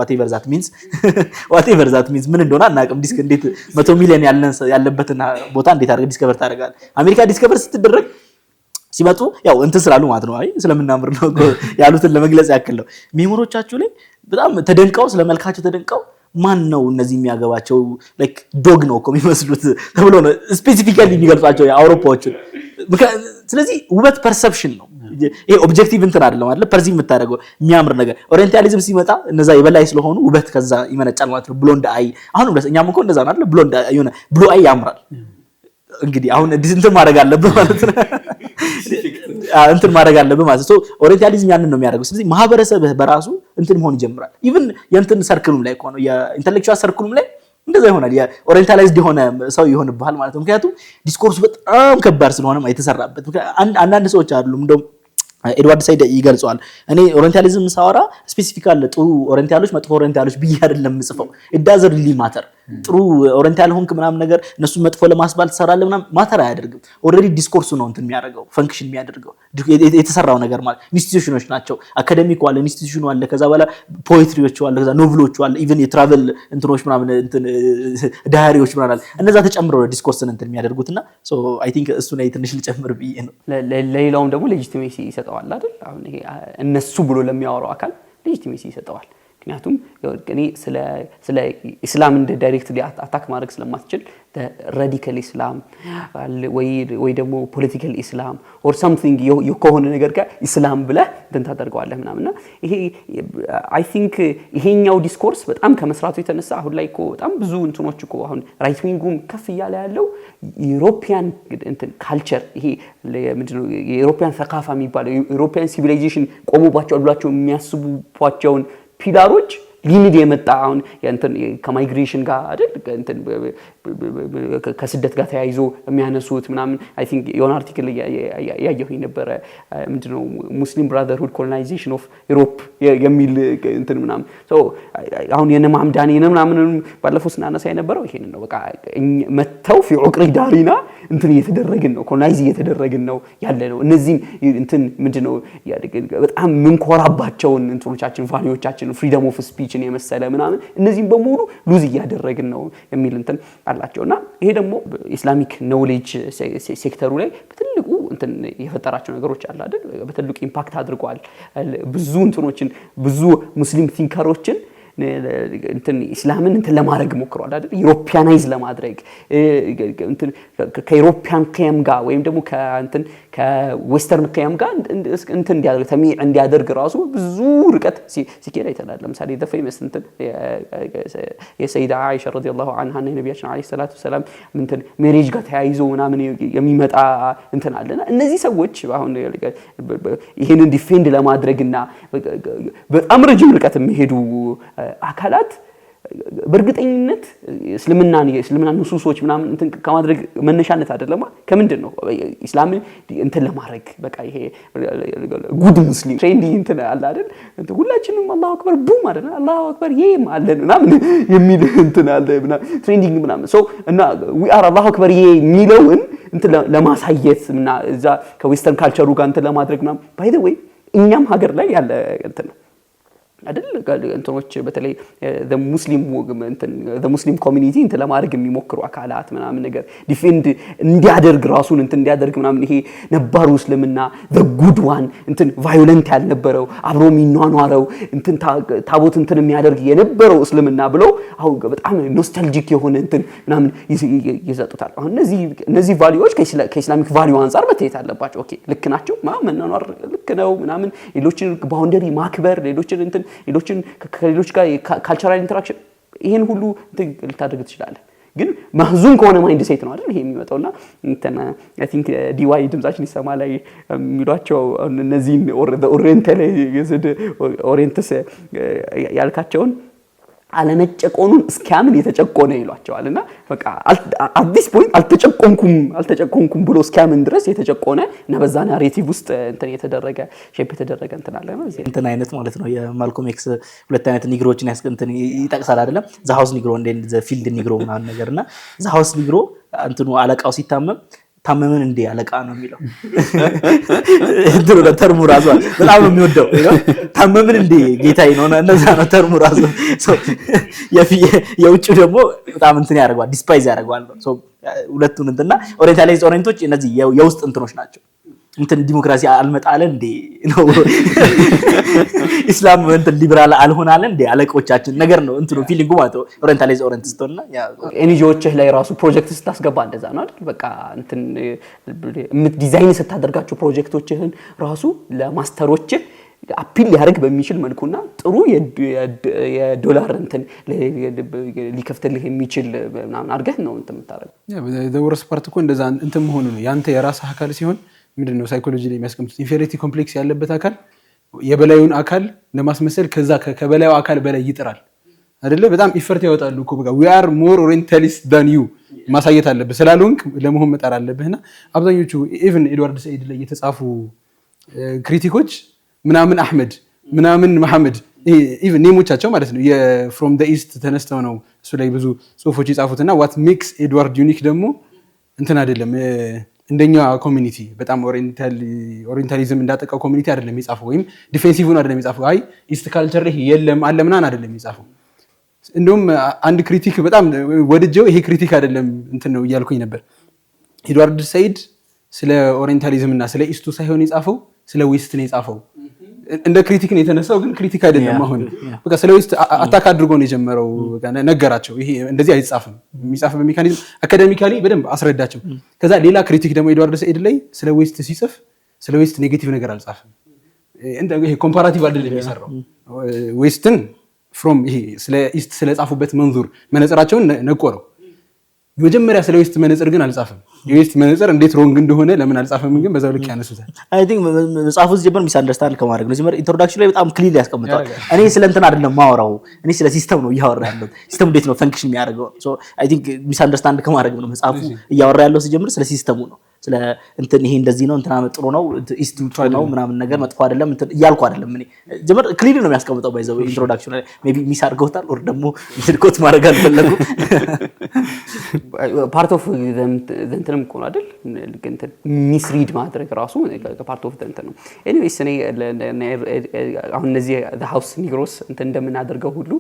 whatever that means ምን እንደሆነ አናውቅም። ዲስክ እንዴት 100 ሚሊዮን ያለበትን ቦታ እንዴት አድርገህ ዲስከቨር ታደርጋለህ? አሜሪካ ዲስከቨር ስትደረግ ሲመጡ ያው እንትን ስላሉ ማለት ነው ስለምናምር ነው ያሉትን ለመግለጽ ያክል ነው። ሜሞሪዎቻቸው ላይ በጣም ተደንቀው ስለመልካቸው ተደንቀው ማን ነው እነዚህ የሚያገባቸው ላይክ ዶግ ነው እኮ የሚመስሉት ተብሎ ነው ስፔሲፊካሊ የሚገልጿቸው የአውሮፓዎቹ። ስለዚህ ውበት ፐርሰፕሽን ነው ይሄ ኦብጀክቲቭ እንትን አይደለም አይደል? ፐርሲቭ የምታደርገው የሚያምር ነገር ኦሪየንታሊዝም ሲመጣ እነዛ የበላይ ስለሆኑ ውበት ከዛ ይመነጫል ማለት ነው። ብሎንድ አይ አሁን እኛም እኮ እንደዛ ነው አይደል? ብሎንድ አይ የሆነ ብሉ አይ ያምራል። እንግዲህ አሁን እንትን ማድረግ አለብህ ማለት ነው እንትን ማድረግ አለብህ ማለት ነው። ኦሪየንታሊዝም ያንን ነው የሚያደርገው። ስለዚህ ማህበረሰብህ በራሱ እንትን መሆን ይጀምራል። ኢቭን የእንትን ሰርክሉም ላይ ሆነ የኢንተሌክቹዋል ሰርክሉም ላይ እንደዛ ይሆናል። የኦሪየንታላይዝድ የሆነ ሰው ይሆንብሃል ማለት ነው። ምክንያቱም ዲስኮርሱ በጣም ከባድ ስለሆነ የተሰራበት አንዳንድ ሰዎች አይደሉም እንደውም ኤድዋርድ ሳይድ ይገልጸዋል። እኔ ኦሪየንታሊዝም ሳወራ ስፔሲፊካሊ ጥሩ ኦሪየንታሎች መጥፎ ኦሪየንታሎች ብዬ አይደለም የምጽፈው። it doesn't really matter ጥሩ ኦሪየንታል ሆንክ ምናምን ነገር እነሱ መጥፎ ለማስባል ትሰራለህ ምናምን ማተር አያደርግም። ኦልሬዲ ዲስኮርሱ ነው እንትን የሚያደርገው ፈንክሽን የሚያደርገው የተሰራው ነገር ማለት ኢንስቲትዩሽኖች ናቸው። አካዴሚክ አለ፣ ኢንስቲትዩሽኑ አለ፣ ከዛ በኋላ ፖኤትሪዎች አለ፣ ከዛ ኖቭሎች አለ፣ ኢቭን የትራቨል እንትኖች ምናምን እንትን ዳያሪዎች ምናምን እነዛ ተጨምረው ዲስኮርስን እንትን የሚያደርጉትና ሶ አይ ቲንክ እሱ ላይ ትንሽ ልጨምር ብዬ ነው። ለሌላውም ደግሞ ሌጂቲሜሲ ይሰጠዋል አይደል? አሁን ይሄ እነሱ ብሎ ለሚያወራው አካል ሌጂቲሜሲ ይሰጠዋል። ምክንያቱም እኔ ስለ ኢስላም እንደ ዳይሬክትሊ አታክ ማድረግ ስለማትችል ራዲካል ኢስላም ወይ ደግሞ ፖለቲካል ኢስላም or something የሆነ ነገር ጋር ኢስላም ብለህ እንትን ታደርገዋለህ ምናምንና ይሄ አይ ቲንክ ይሄኛው ዲስኮርስ በጣም ከመስራቱ የተነሳ አሁን ላይ እኮ በጣም ብዙ እንትኖች እኮ አሁን ራይት ዊንጉም ከፍ እያለ ያለው ዩሮፒያን እንትን ካልቸር ይሄ ምንድነው የዩሮፒያን ሰካፋ የሚባለው ዩሮፒያን ሲቪላይዜሽን ቆሞባቸው ብሏቸው የሚያስቡባቸውን ፒላሮች ሊሚድ የመጣ አሁን እንትን ከማይግሬሽን ጋር አይደል እንትን ከስደት ጋር ተያይዞ የሚያነሱት ምናምን አይ ቲንክ የሆነ አርቲክል ያየሁኝ ነበር ምንድነው ሙስሊም ብራዘርሁድ ኮሎናይዜሽን ኦፍ ዩሮፕ የሚል እንትን ምናምን ሶ አሁን የነ ማምዳኒ ምናምን ባለፈው ስናነሳ የነበረው ይሄን ነው። በቃ መተው في عقر دارنا እንትን እየተደረግን ነው ኮሎናይዝ እየተደረግን ነው ያለ ነው። እነዚህ እንትን ምንድነው በጣም ምንኮራባቸውን እንትኖቻችን ቫልዩዎቻችን ፍሪደም ኦፍ ስፒች የመሰለ ምናምን እነዚህን በሙሉ ሉዝ እያደረግን ነው የሚል እንትን አላቸውና ይሄ ደግሞ ኢስላሚክ ኖሌጅ ሴክተሩ ላይ በትልቁ እንትን የፈጠራቸው ነገሮች አለ አይደል? በትልቁ ኢምፓክት አድርጓል። ብዙ እንትኖችን ብዙ ሙስሊም ቲንከሮችን እንትን ኢስላምን እንትን ለማድረግ ሞክሯል አይደል? ዩሮፒያናይዝ ለማድረግ እንትን ከዩሮፒያን ኬም ጋር ወይም ደግሞ ከእንትን ከዌስተርን ኬም ጋር እንትን እንዲያደርግ ራሱ ብዙ ርቀት ሲኬድ አይተናል። ለምሳሌ the famous እንትን የሰይዳ አይሻ ረዲየላሁ ዐንሃ ነብያችን አለይሂ ሰላቱ ሰላም እንትን ሜሪጅ ጋር ተያይዞ ምናምን የሚመጣ እንትን አለና እነዚህ ሰዎች አሁን ይሄንን ዲፌንድ ለማድረግና በጣም ረጅም ርቀት የሚሄዱ አካላት በእርግጠኝነት እስልምና ንሱሶች ምናምን እንትን ከማድረግ መነሻነት አይደለም። ከምንድን ነው ኢስላምን እንትን ለማድረግ በቃ ይሄ ጉድ ሙስሊም ትሬንዲ እንትን አለ አይደል? ሁላችንም አላሁ አክበር ቡም አይደል? አላሁ አክበር ይም አለን ምናምን የሚል እንትን አለ ምናምን ትሬንዲንግ ምናምን ሶ እና ዊ አር አላሁ አክበር የሚለውን እንትን ለማሳየት እና እዛ ከዌስተርን ካልቸሩ ጋር እንትን ለማድረግ ምናምን ባይ ዘ ዌይ እኛም ሀገር ላይ ያለ እንትን ነው አይደል? እንትኖች በተለይ the muslim community እንትን ለማድረግ የሚሞክሩ አካላት ምናምን ነገር ዲፌንድ እንዲያደርግ ራሱን እንትን እንዲያደርግ ምናምን ይሄ ነባሩ እስልምና the good one እንትን ቫዮለንት ያልነበረው አብሮ የሚኗኗረው እንትን ታቦት እንትን የሚያደርግ የነበረው እስልምና ብለው አሁን በጣም ኖስታልጂክ የሆነ እንትን ምናምን ይዘጡታል። አሁን እነዚህ ቫልዩዎች ከኢስላሚክ ቫልዩ አንፃር መታየት አለባቸው። ኦኬ ልክ ናቸው መኗኗር ልክ ነው ምናምን ሌሎችን ባውንደሪ ማክበር ሌሎችን ከሌሎች ጋር ካልቸራል ኢንተራክሽን ይሄን ሁሉ እንትን ልታደርግ ትችላለህ። ግን ማህዙን ከሆነ ማይንድ ሴት ነው አይደል ይሄ የሚመጣውና እንትን አይ ቲንክ ዲዋይ ድምጻችን ይሰማ ላይ የሚሏቸው እነዚህ ኦሪየንታል ኦሪየንትስ ያልካቸውን አለመጨቆኑን እስኪያምን የተጨቆነ ይሏቸዋልና በቃ at this point አልተጨቆንኩም ብሎ እስኪያምን ድረስ የተጨቆነ እና በዛ ናሬቲቭ ውስጥ እንትን የተደረገ ሼፕ የተደረገ እንትን አለ ነው እንትን አይነት ማለት ነው የማልኮም ኤክስ ሁለት አይነት ኒግሮችን ያስቀንተን ይጠቅሳል አይደለም ዘ ሃውስ ኒግሮ እንደ ዘ ፊልድ ኒግሮ ምናምን ነገርና ዘ ሃውስ ኒግሮ እንትኑ አለቃው ሲታመም ታመመን እንደ አለቃ ነው የሚለው እንትን ተርሙ ራሱ በጣም ነው የሚወደው ታመመን እንደ ጌታዬ ነው እንደዛ ነው ተርሙ ራሱ የውጭ ደግሞ በጣም እንትን ያደርጋል ዲስፓይዝ ያደርጋል ሁለቱን እንትና ኦሪየንቶች እነዚህ የውስጥ እንትኖች ናቸው እንትን ዲሞክራሲ አልመጣለ እንዴ ነው ኢስላም እንትን ሊበራል አልሆናለ እንዴ አለቆቻችን ነገር ነው እንትኑ ፊሊንጉ ማለት ኦሪየንቲስቶና ኤንጂኦዎች ላይ ራሱ ፕሮጀክት ስታስገባ እንደዛ ነው አይደል በቃ እንትን ዲዛይን ስታደርጋቸው ፕሮጀክቶችህን ራሱ ለማስተሮች አፒል ሊያደርግ በሚችል መልኩና ጥሩ የዶላር እንትን ሊከፍትልህ የሚችል ምናምን አድርገህ ነው እንትን የምታደርገው ዘወርስ ፓርት እኮ እንደዛ እንትን መሆኑ ነው ያንተ የራስህ አካል ሲሆን ምንድነው ሳይኮሎጂ ላይ የሚያስቀምጡት ኢንፌሪቲ ኮምፕሌክስ ያለበት አካል የበላዩን አካል ለማስመሰል ከዛ ከበላዩ አካል በላይ ይጥራል አይደለ በጣም ኢፈርት ያወጣሉ እኮ በቃ we are more orientalist than you ማሳየት አለብህ ስላልሆንክ ለመሆን መጣር አለብህና አብዛኞቹ ኢቭን ኤድዋርድ ሰይድ ላይ የተጻፉ ክሪቲኮች ምናምን አህመድ ምናምን መሐመድ ኢቭን ኔሞቻቸው ማለት ነው from the east ተነስተው ነው እሱ ላይ ብዙ ጽሁፎች ይጻፉትና what makes ኤድዋርድ ዩኒክ ደግሞ እንትን አይደለም እንደኛ ኮሚኒቲ በጣም ኦሪየንታሊዝም እንዳጠቃው ኮሚኒቲ አይደለም የሚጻፈው ወይም ዲፌንሲቭን አይደለም የሚጻፈው አይ ኢስት ካልቸር ይሄ የለም አለ ምናን አይደለም የሚጻፈው እንደውም አንድ ክሪቲክ በጣም ወድጀው ይሄ ክሪቲክ አይደለም እንትን ነው እያልኩኝ ነበር ኤድዋርድ ሰይድ ስለ ኦሪየንታሊዝም እና ስለ ኢስቱ ሳይሆን የጻፈው ስለ ዌስት ነው የጻፈው እንደ ክሪቲክ ነው የተነሳው ግን ክሪቲክ አይደለም አሁን በቃ ስለ ዌስት አታክ አድርጎ ነው የጀመረው ነገራቸው ይሄ እንደዚህ አይጻፍም የሚጻፈው በሜካኒዝም አካዳሚካሊ በደንብ አስረዳቸው ከዛ ሌላ ክሪቲክ ደግሞ ኤድዋርድ ሰይድ ላይ ስለ ዌስት ሲጽፍ ስለ ዌስት ኔጌቲቭ ነገር አልጻፈም ይሄ ኮምፓራቲቭ አይደለም የሚሰራው ዌስትን from ይሄ ስለ ኢስት ስለ ጻፉበት መንዙር መነጽራቸውን ነቆረው የመጀመሪያ ስለ ዌስት መነጽር ግን አልጻፈም የዌስት መነጽር እንዴት ሮንግ እንደሆነ ለምን አልጻፈም ግን በዛው ልክ ያነሱታል አይ ቲንክ መጽሐፉ ጀመር ሚስ አንደርስታንድ ከማድረግ ነው ጀመር ኢንትሮዳክሽን ላይ በጣም ክሊር ያስቀምጣል እኔ ስለ እንትን አይደለም ማወራው እኔ ስለ ሲስተም ነው እያወራ ያለው ሲስተም እንዴት ነው ፈንክሽን የሚያደርገው ሶ አይ ቲንክ ሚስ አንደርስታንድ ከማድረግ ነው መጽሐፉ እያወራ ያለው ሲጀምር ስለ ሲስተሙ ነው ስለ እንትን ይሄ እንደዚህ ነው እንትና መጥሮ ነው ኢንስቲትዩት ነው ምናምን ነገር መጥፎ አይደለም እንትን እያልኩ አይደለም እኔ ጀመር ክሊር ነው የሚያስቀምጠው ባይዘው ኢንትሮዳክሽን ላይ ሜቢ ሚስ አድርገውታል ኦር ደግሞ ኮት ማድረግ አልፈለጉ ፓርት ኦፍ እንትንም እኮ ነው አይደል እንትን ሚስሪድ ማድረግ ራሱ ፓርት ኦፍ እንትን ነው ኤኒዌይስ እኔ አሁን እነዚህ the house ኒግሮስ እንትን እንደምናደርገው ሁሉ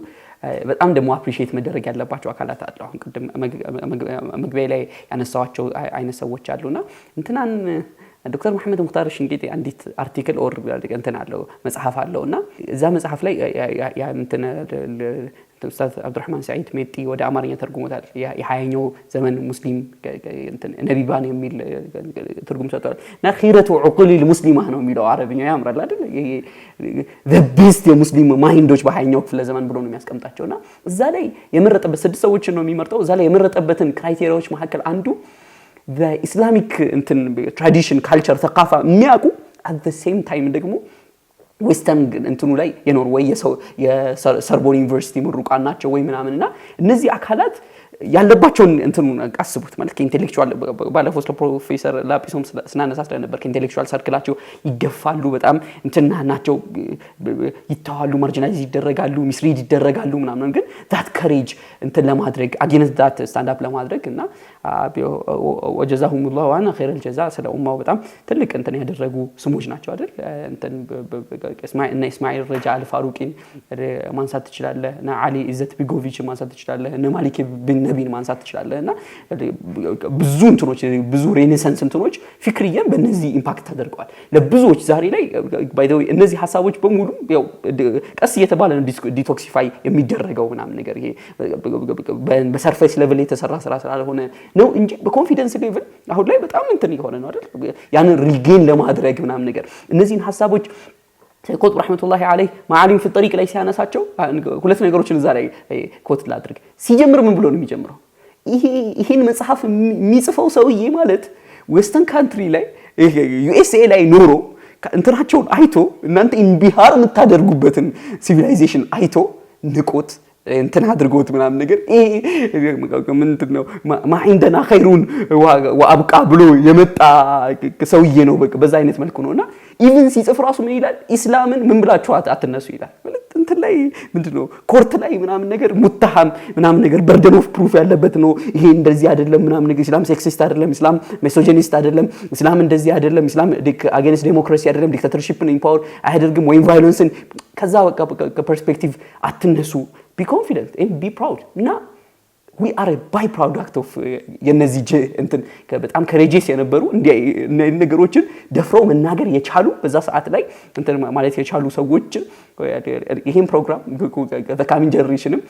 በጣም ደግሞ አፕሪሺየት መደረግ ያለባቸው አካላት አሉ አሁን ቅድም መግቢያ ላይ ያነሳዋቸው አይነት ሰዎች አሉና እንትናን ዶክተር መሐመድ ሙክታር ሽንጌጤ አንዲት አርቲክል ኦር እንትን አለው መጽሐፍ አለውና እዛ መጽሐፍ ላይ ያ እንትን ኡስታዝ አብዱራህማን ሰዒድ ሜጢ ወደ አማርኛ ተርጉሞታል የ20ኛው ዘመን ሙስሊም እንትን ነቢባን የሚል ትርጉም ሰጥቷል እና ኺረቱ ዑቁል المسلمه ነው የሚለው አረብኛ ያምራል አይደል the best የሙስሊም ማይንዶች በ20ኛው ክፍለ ዘመን ብሎ ነው የሚያስቀምጣቸውና እዛ ላይ የመረጠበት 6 ሰዎች ነው የሚመርጠው እዛ ላይ የመረጠበትን ክራይቴሪያዎች መካከል አንዱ the Islamic እንትን tradition culture ተቃፋ የሚያውቁ at the same time ደግሞ ዌስተርን እንትኑ ላይ የኖርዌይ የሰርቦን ዩኒቨርሲቲ ምሩቃን ናቸው ወይ ምናምንና እነዚህ አካላት ያለባቸውን እንትኑ አስቡት ማለት ከኢንተሌክቹዋል ባለፈው ፕሮፌሰር ላጲሶም ስናነሳስ ነበር ከኢንተሌክቹዋል ሰርክላቸው ይገፋሉ በጣም እንትና ናቸው ይታዋሉ ማርጂናላይዝ ይደረጋሉ ሚስሪድ ይደረጋሉ ምናምን ግን that courage እንትን ለማድረግ against that stand up ለማድረግና ወጀዛሁሙላሁ ዋና ኸይረል ጀዛ ስለ ኡማው በጣም ትልቅ እንትን ያደረጉ ስሞች ናቸው አይደል እንትን እስማኤል ረጃ አልፋሩቂን ማንሳት ትችላለህ እና አሊ ኢዘት ቢጎቪች ማንሳት ትችላለህ እና ማሊክ ነቢን ማንሳት ትችላለህና ብዙ እንትኖች ብዙ ሬኔሳንስ እንትኖች ፍክሪያን በእነዚህ ኢምፓክት ተደርገዋል ለብዙዎች ዛሬ ላይ ባይ ዘ ዌይ እነዚህ ሐሳቦች በሙሉ ያው ቀስ እየተባለ ነው ዲቶክሲፋይ የሚደረገው ምናምን ነገር ይሄ በሰርፌስ ሌቭል የተሰራ ስራ ስላልሆነ ነው እንጂ በኮንፊደንስ ሌቭል አሁን ላይ በጣም እንትን ይሆነ ነው አይደል ያንን ሪጌን ለማድረግ ምናምን ነገር እነዚህን ሐሳቦች ኮት ረህመቱላሂ ዐለይሂ ማዓሊም في الطريق ላይ ሲያነሳቸው ሁለት ነገሮችን እዛ ላይ ኮት ላድርግ ሲጀምር ምን ብሎ ነው የሚጀምረው ይሄን መጽሐፍ የሚጽፈው ሰውዬ ማለት ዌስተርን ካንትሪ ላይ ዩኤስኤ ላይ ኖሮ እንትናቸውን አይቶ እናንተ ኢንቢሃር የምታደርጉበትን ሲቪላይዜሽን አይቶ ንቆት እንትን አድርጎት ምናምን ነገር ምንድን ነው ማዕንደና ኸይሩን ወአብቃ ብሎ የመጣ ሰውዬ ነው። በቃ በዛ አይነት መልኩ ነውና ኢቭን ሲጽፍ ራሱ ምን ይላል? ኢስላምን ምን ብላችሁ አትነሱ ይላል። እንትን ላይ ምንድነው ኮርት ላይ ምናምን ነገር ሙተሃም ምናምን ነገር በርደን ኦፍ ፕሩፍ ያለበት ነው። ይሄ እንደዚህ አይደለም ምናምን ነገር ኢስላም ሴክሲስት አይደለም፣ ኢስላም ሚሶጂኒስት አይደለም፣ ኢስላም እንደዚህ አይደለም፣ ኢስላም አጌንስት ዴሞክራሲ አይደለም፣ ዲክታተርሺፕን ኢምፓወር አያደርግም ወይም ቫዮለንስን ከዛ በቃ ከፐርስፔክቲቭ አትነሱ። ቢ ኮንፊደንት ኤንድ ቢ ፕራውድ እና we are a byproduct of የነዚህ እንትን በጣም ከሬጂስ የነበሩ እንደ ነገሮችን ደፍረው መናገር የቻሉ በዛ ሰዓት ላይ እንትን ማለት የቻሉ ሰዎች ይሄን ፕሮግራም በካሚንግ ጀነሬሽንም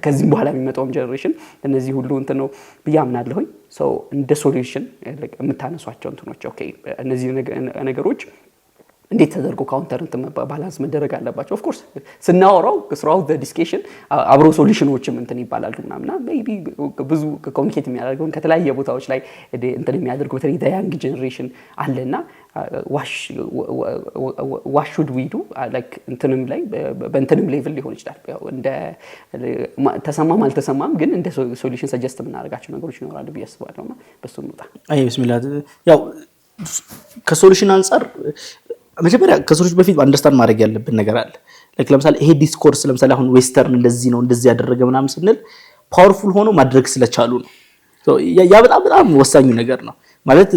ከዚህም በኋላ የሚመጣውም ጀነሬሽን እነዚህ ሁሉ እንትን ነው ብያምናለሁኝ። ሶ እንደ ሶሉሽን የምታነሷቸው እንትኖች ኦኬ እነዚህ ነገሮች እንዴት ተደርጎ ካውንተር እንትን ባላንስ መደረግ አለባቸው። ኦፍ ኮርስ ስናወራው ስራው ዘ ዲስከሽን አብሮ ሶሉሽኖችም እንትን ይባላሉ ምናምና ሜቢ ብዙ ኮሚኒኬት የሚያደርገው ከተለያየ ቦታዎች ላይ እንትን የሚያደርገው በተለይ ያንግ ጀነሬሽን አለና what should we do like እንትንም ላይ በእንትንም ሌቭል ሊሆን ይችላል ያው እንደ ተሰማም አልተሰማም ግን እንደ ሶሉሽን ሰጀስት የምናደርጋቸው ነገሮች ይኖራሉ ብዬ አስባለሁና በሱ እንውጣ። አይ ቢስሚላህ ያው ከሶሉሽን አንፃር መጀመሪያ ከሶሉሽን በፊት አንደርስታንድ ማድረግ ያለብን ነገር አለ። ለምሳሌ ይሄ ዲስኮርስ ለምሳሌ አሁን ዌስተርን እንደዚህ ነው እንደዚህ ያደረገ ምናምን ስንል ፓወርፉል ሆኖ ማድረግ ስለቻሉ ነው። ያ በጣም ወሳኙ ነገር ነው ማለት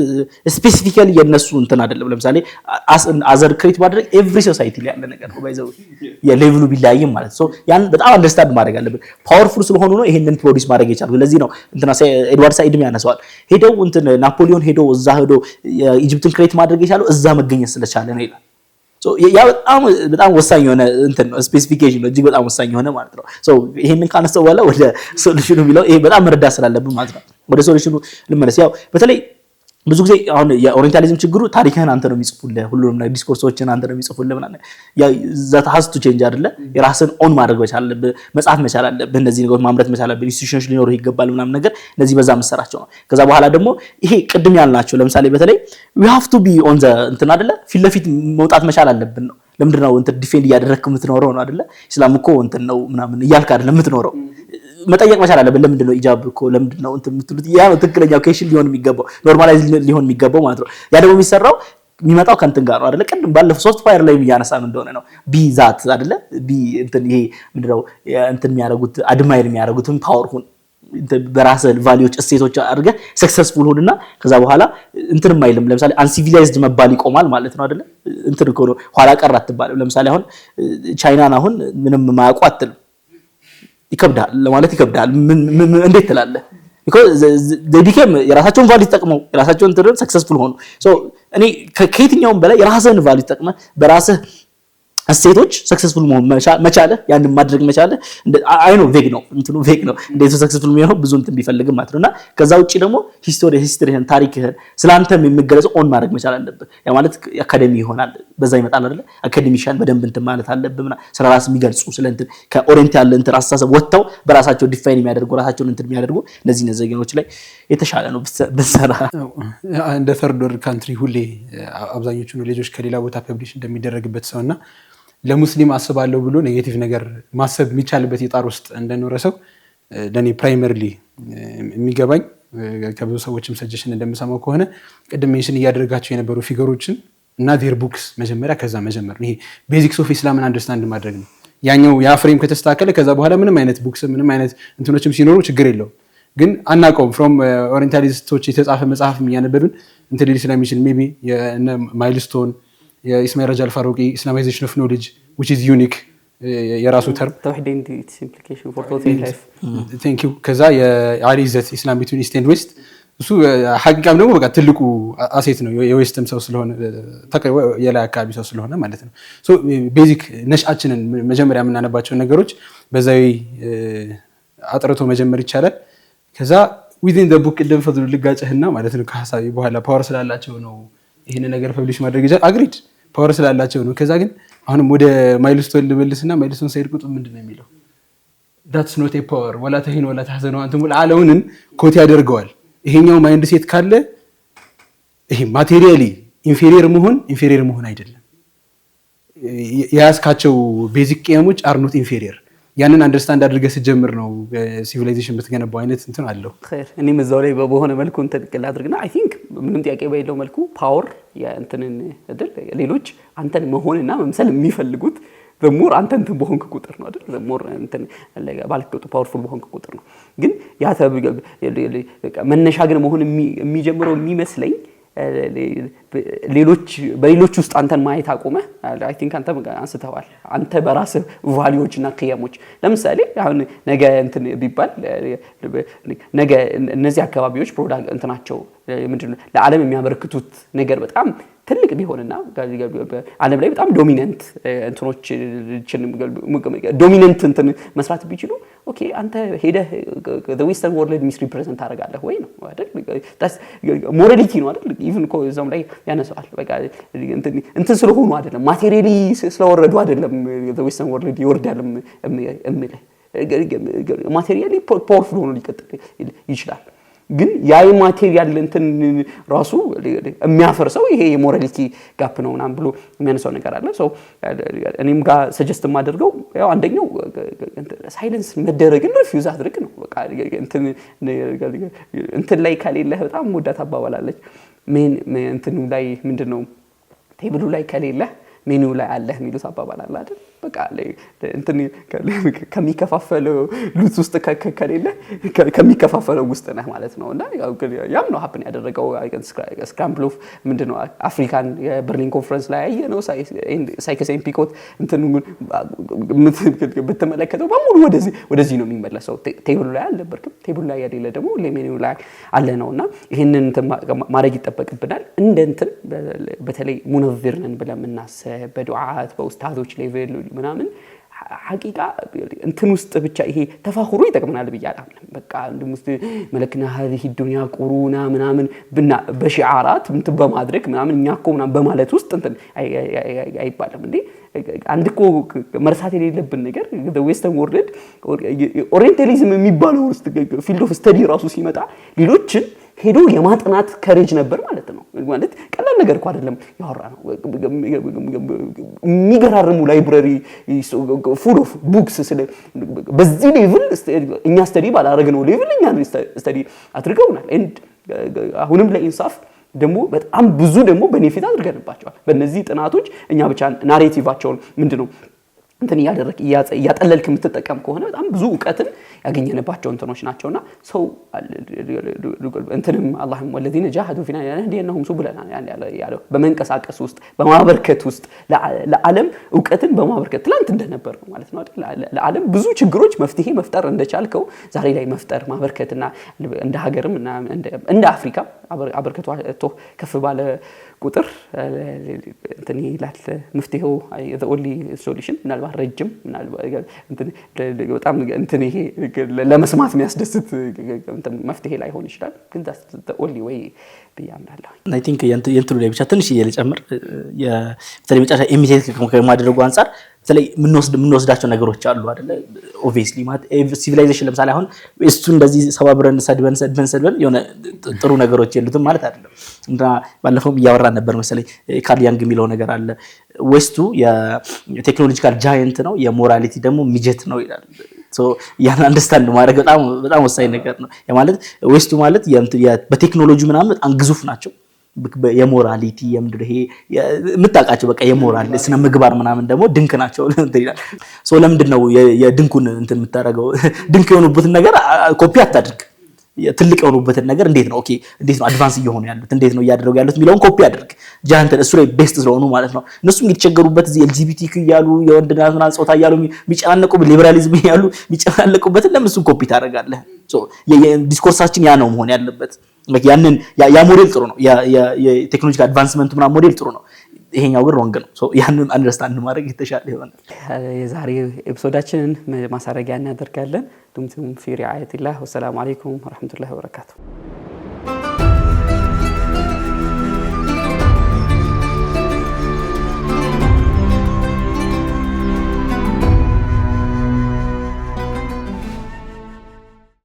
ስፔሲፊካሊ የነሱ እንትን አይደለም። ለምሳሌ አዘር ክሬት ማድረግ ኤቭሪ ሶሳይቲ ላይ ያለ ነገር ነው ባይዘው የሌቭሉ ቢለያይም ማለት ነው። ያን በጣም አንደርስታንድ ማድረግ አለብን። ፓወርፉል ስለሆኑ ነው ይሄንን ፕሮዲዩስ ማድረግ የቻሉት። ለዚህ ነው እንትና ኤድዋርድ ሳይድም ያነሳዋል ሄደው እንትን ናፖሊዮን ሄዶ እዛ ሄዶ ኢጂፕትን ክሬት ማድረግ የቻለው እዛ መገኘት ስለቻለ ነው ይላል። ያ በጣም ወሳኝ የሆነ እንትን ነው ስፔሲፊኬሽን ነው እጅግ በጣም ወሳኝ የሆነ ማለት ነው። ይሄንን ካነሳው በኋላ ወደ ሶሉሽኑ የሚለው ይሄ በጣም መረዳት ስላለብን ማለት ነው ወደ ሶሉሽኑ ልመለስ። ያው በተለይ ብዙ ጊዜ አሁን የኦሪየንታሊዝም ችግሩ ታሪክህን አንተ ነው የሚጽፉልህ ሁሉንም ነገር ዲስኮርሶችን አንተ ነው የሚጽፉልህ ምናምን ያ ዛት ሃዝ ቱ ቼንጅ አይደለ የራስን ኦን ማድረግ መቻል አለብህ፣ መጻፍ መቻል አለብህ፣ እነዚህ ነገሮች ማምረት መቻል አለብህ፣ ኢንስቲትዩሽኖች ሊኖሩ ይገባል ምናምን ነገር እነዚህ በዛ መሰራቸው ነው። ከዛ በኋላ ደግሞ ይሄ ቅድም ያልናቸው ለምሳሌ በተለይ we have to be on the እንትን አይደለ ፊት ለፊት መውጣት መቻል አለብን ነው። ለምንድነው እንትን ዲፌንድ እያደረግክ የምትኖረው ነው አይደለ ኢስላም እኮ እንትን ነው ምናምን እያልክ አይደለም የምትኖረው መጠየቅ መቻል አለብን። ለምንድነው ኢጃብ እኮ ለምንድነው እንትን የምትሉት ያ ነው ትክክለኛው ኬሽን ሊሆን የሚገባው ኖርማላይዝ ሊሆን የሚገባው ማለት ነው። ያ ደግሞ የሚሰራው የሚመጣው ከእንትን ጋር ነው አይደለ ቅድም ባለፈው ሶፍት ፋየር ላይ ያነሳን እንደሆነ ነው ቢ ዛት አይደለ ቢ እንትን ይሄ ምንድነው እንትን የሚያደርጉት አድማይር የሚያደርጉትን ፓወርፉል በራስ ቫልዩዎች እሴቶች አድርገ ሰክሰስፉል ሆድና ከዛ በኋላ እንትን ማይልም ለምሳሌ አንሲቪላይዝድ መባል ይቆማል ማለት ነው አይደለ እንትን እኮ ነው ኋላ ቀር አትባልም። ለምሳሌ አሁን ቻይናን አሁን ምንም ማያውቁ አትልም ይከብዳል ለማለት ይከብዳል። እንዴት ትላለህ? because they became የራሳቸውን ቫልዩ ተጠቅመው የራሳቸውን እንትን ሰክሰስፉል ሆኑ። እኔ ከየትኛውም በላይ የራስህን ቫልዩ ተጠቅመህ በራስህ እሴቶች ሰክሰስፉል መሆን መቻለ ያን ማድረግ መቻለ አይ ነው ቬግ ነው እንትኑ ቬግ ነው እንዴት ሰክሰስፉል የሚሆነው ብዙ እንትን ቢፈልግም ማለት ነውና ከዛ ውጪ ደግሞ ሂስቶሪህን ታሪክህን ስላንተም የሚገለጽ ኦን ማድረግ መቻል አለብህ። ያ ማለት አካዴሚ ይሆናል በዛ ይመጣል አይደል አካዴሚሻን በደንብ እንትን ማለት አለብህና ስለራስ የሚገልጹ ስለእንትን ከኦሪየንታል እንትን አስተሳሰብ ወጥተው በራሳቸው ዲፋይን የሚያደርጉ ራሳቸውን እንትን የሚያደርጉ እነዚህ ነገሮች ላይ የተሻለ ነው በሰራ እንደ ተርድ ወርልድ ካንትሪ ሁሌ አብዛኞቹ ኖሌጆች ከሌላ ቦታ ፐብሊሽ እንደሚደረግበት ሰውና ለሙስሊም አስባለሁ ብሎ ኔጌቲቭ ነገር ማሰብ የሚቻልበት የጣር ውስጥ እንደኖረ ሰው ለኔ ፕራይመሪሊ የሚገባኝ ከብዙ ሰዎችም ሰጀሽን እንደምሰማው ከሆነ ቅድም ሜንሽን እያደረጋቸው የነበሩ ፊገሮችን እና ዴር ቡክስ መጀመሪያ ከዛ መጀመር ነው። ይሄ ቤዚክስ ኦፍ ኢስላምን አንደርስታንድ ማድረግ ነው። ያኛው ያ ፍሬም ከተስተካከለ ከዛ በኋላ ምንም አይነት ቡክስ ምንም አይነት እንትኖችም ሲኖሩ ችግር የለውም። ግን አናውቀውም ፍሮም ኦሪየንታሊስቶች የተጻፈ መጽሐፍም እያነበብን እንትን ሊል ስለሚችል ሜቢ ማይልስቶን የኢስማኤል ረጃል ፋሩቂ ኢስላማይዜሽን ኦፍ ኖሌጅ which is unique የራሱ ተርም ተውሂድ and its implication for total life thank you ከዛ የአሊ ኢዘት ኢስላም between east and west እሱ ሐቂቃም ደግሞ በቃ ትልቁ አሴት ነው የዌስትም ሰው ስለሆነ የላይ አካባቢ ሰው ስለሆነ ማለት ነው። ሶ ቤዚክ ነሽአችንን መጀመሪያ የምናነባቸው ነገሮች በዛይ አጥርቶ መጀመር ይቻላል። ከዛ within the book እንደፈضل ልጋጨህና ማለት ነው ከሐሳቢ በኋላ ፓወር ስላላቸው ነው ይሄን ነገር ፐብሊሽ ማድረግ ይችላል አግሪድ ፓወር ስላላቸው ነው። ከዛ ግን አሁንም ወደ ማይልስቶን ልመልስና ማይልስቶን ሳይድ ቁጥ ምንድነው የሚለው that's not a power ወላ ተሂን ወላ ተሐዘኑ አንተም ለዓለምን ኮት ያደርገዋል። ይሄኛው ማይንድ ሴት ካለ ይሄ ማቴሪያሊ ኢንፌሪየር መሆን አይደለም። ያስካቸው ቤዚክ ቂያሞች are not inferior ያንን አንደርስታንድ አድርገህ ስትጀምር ነው ሲቪላይዜሽን ብትገነባው አይነት እንትን አለው። ኸይር እኔም እዛው ላይ በሆነ መልኩ እንትን ቅል አድርግና አይ ቲንክ ምንም ጥያቄ በሌለው መልኩ ፓወር የእንትንን አይደል ሌሎች አንተን መሆንና መምሰል የሚፈልጉት ሞር አንተ እንትን በሆንክ ቁጥር ነው አይደል ሞር እንትን ባልከቱ ፓወርፉል በሆንክ ቁጥር ነው። ግን ያ መነሻ ግን መሆን የሚጀምረው የሚመስለኝ በሌሎች ውስጥ አንተን ማየት አቆመህ አይ ቲንክ አንተ አንስተዋል አንተ በራስህ ቫልዩዎች እና ቅየሞች ለምሳሌ አሁን ነገ እንትን ቢባል ነገ እነዚህ አካባቢዎች ፕሮዳክት እንትናቸው ምንድነው ለዓለም የሚያበረክቱት ነገር በጣም ትልቅ ቢሆንና ዓለም ላይ በጣም ዶሚናንት ዶሚናንት እንትን መስራት ቢችሉ ኦኬ አንተ ሄደህ the western world ሚስ ሪፕሬዘንት ታደርጋለህ ወይ ነው አይደል ሞራሊቲ ነው አይደል ኢቭን ኮ እዛም ላይ ያነሳዋል በቃ እንትን ስለሆኑ አይደለም ማቴሪያሊ ስለወረዱ አይደለም the western world ይወርዳል እምልህ ማቴሪያሊ ፓወርፉል ሆኖ ሊቀጥል ይችላል። ግን ያይ ማቴሪያል እንትን ራሱ የሚያፈርሰው ይሄ የሞራሊቲ ጋፕ ነው ምናምን ብሎ የሚያነሳው ነገር አለ። ሶ እኔም ጋር ሰጀስት የማደርገው ያው አንደኛው ሳይለንስ መደረግን ሪፊውዝ አድርግ ነው። በቃ እንትን ላይ ከሌለህ በጣም ወዳት አባባላለች እንትኑ ላይ ምንድነው ቴብሉ ላይ ከሌለህ ሜኑ ላይ አለህ የሚሉት አባባል አለ አይደል? በቃ እንትን ከሚከፋፈለው ሉት ውስጥ ከሌለ ከሚከፋፈለው ውስጥ ነህ ማለት ነው። እና ያም ነው ሀፕን ያደረገው ስክራምብል ኦፍ ምንድነው አፍሪካን የበርሊን ኮንፈረንስ ላይ ያየነው ሳይከስ ኤምፒኮት እንትን ብትመለከተው በሙሉ ወደዚህ ነው የሚመለሰው። ቴብሉ ላይ አልነበርክም፣ ቴብሉ ላይ ያሌለ ደግሞ ሜኑ ላይ አለ ነውና ይሄንን ማድረግ ይጠበቅብናል። እንደ እንትን በተለይ ሙነዚርነን ብለን የምናስብ በዱዓት በኡስታዞች ሌቭል ምናምን ሐቂቃ እንትን ውስጥ ብቻ ይሄ ተፋخሩ ይጠቅመናል ብያለሁ። በቃ እንደምስት መለክና هذه الدنيا قرونا ምናምን በሽዓራት እንትን በማድረግ ምናምን እኛኮ ምናምን በማለት ውስጥ እንትን አይባልም እንዴ። አንድ እኮ መርሳት የሌለብን ነገር the western world ኦሪየንታሊዝም የሚባለው ውስጥ ፊልድ ኦፍ ስተዲ ራሱ ሲመጣ ሌሎችን ሄዶ የማጥናት ከሬጅ ነበር ማለት ነው። ማለት ቀላል ነገር እኮ አይደለም ያወራ ነው። የሚገራርሙ ላይብረሪ ፉል ኦፍ ቡክስ በዚህ ሌቭል እኛ ስተዲ ባላረግነው ሌቭል እኛ ስተዲ አድርገውናል። ኤንድ አሁንም ለኢንሳፍ ደግሞ በጣም ብዙ ደግሞ ቤኔፊት አድርገንባቸዋል በእነዚህ ጥናቶች። እኛ ብቻ ናሬቲቫቸውን ምንድነው እንትን ያጠለልክ የምትጠቀም ከሆነ በጣም ብዙ ዕውቀትን ያገኘንባቸው እንትኖች ናቸውና ሰው እንትንም አላህም ወለዲነ ጃሃዱ ፊና ያህዲነሁም ሱብለና ያለው በመንቀሳቀስ ውስጥ በማበርከት ውስጥ ለዓለም ዕውቀትን በማበርከት ትላንት እንደነበር ነው ማለት ነው አይደል? ለዓለም ብዙ ችግሮች መፍትሄ መፍጠር እንደቻልከው ዛሬ ላይ መፍጠር ማበርከትና እንደ ሀገርም እንደ አፍሪካ አበርከቱ ከፍ ባለ ቁጥር እንትን ይላል መፍትሄው the only solution ምናልባት ረጅም ምናልባት በጣም እንትን ይሄ ለመስማት የሚያስደስት መፍትሄ ላይ ሆን ይችላል። ግን that's the only way ብያምናለሁ። I think የእንትኑ ላይ ብቻ ትንሽ እየጨመር በተለይ መጨረሻ ኢሚቴት ከማድረጉ አንፃር በተለይ የምንወስዳቸው ነገሮች አሉ አይደለ? ኦብቪየስሊ ማለት ሲቪላይዜሽን ለምሳሌ አሁን እሱ እንደዚህ ሰባብረን ሰድበን የሆነ ጥሩ ነገሮች የሉትም ማለት አይደለም። እና ባለፈውም እያወራን ነበር መሰለኝ ካርል ያንግ የሚለው ነገር አለ። ዌስቱ የቴክኖሎጂካል ጃይንት ነው፣ የሞራሊቲ ደግሞ ሚጀት ነው ይላል። ያን አንደርስታንድ ማድረግ በጣም ወሳኝ ነገር ነው። ማለት ዌስቱ ማለት በቴክኖሎጂ ምናምን በጣም ግዙፍ ናቸው። የሞራሊቲ የምድር ይሄ የምታውቃቸው በቃ የሞራል ስነ ምግባር ምናምን ደግሞ ድንክ ናቸው ይላል። ለምንድን ነው የድንኩን እንትን የምታደርገው? ድንክ የሆኑበትን ነገር ኮፒ አታድርግ። ትልቅ የሆኑበትን ነገር እንዴት ነው አድቫንስ እየሆኑ ያሉት እንዴት ነው እያደረጉ ያሉት የሚለውን ኮፒ አድርግ። ጃንተን እሱ ላይ ቤስት ስለሆኑ ማለት ነው። እነሱም የተቸገሩበት እዚህ ኤልጂቢቲኪ እያሉ የወንድና ጾታ እያሉ የሚጨናነቁበት ሊበራሊዝም እያሉ የሚጨናነቁበትን ለምን እሱን ኮፒ ታደርጋለህ? ዲስኮርሳችን ያ ነው መሆን ያለበት። ያንን ያ ሞዴል ጥሩ ነው። የቴክኖሎጂካል አድቫንስመንት ምናምን ሞዴል ጥሩ ነው። ይሄኛው ግን ሮንግ ነው። ያንን አንደርስታንድ ማድረግ የተሻለ ይሆናል። የዛሬ ኤፒሶዳችንን ማሳረጊያ እናደርጋለን። ዱምቱም ፊ ሪዓየቲላህ ወሰላሙ አለይኩም ወራህመቱላሂ ወበረካቱ።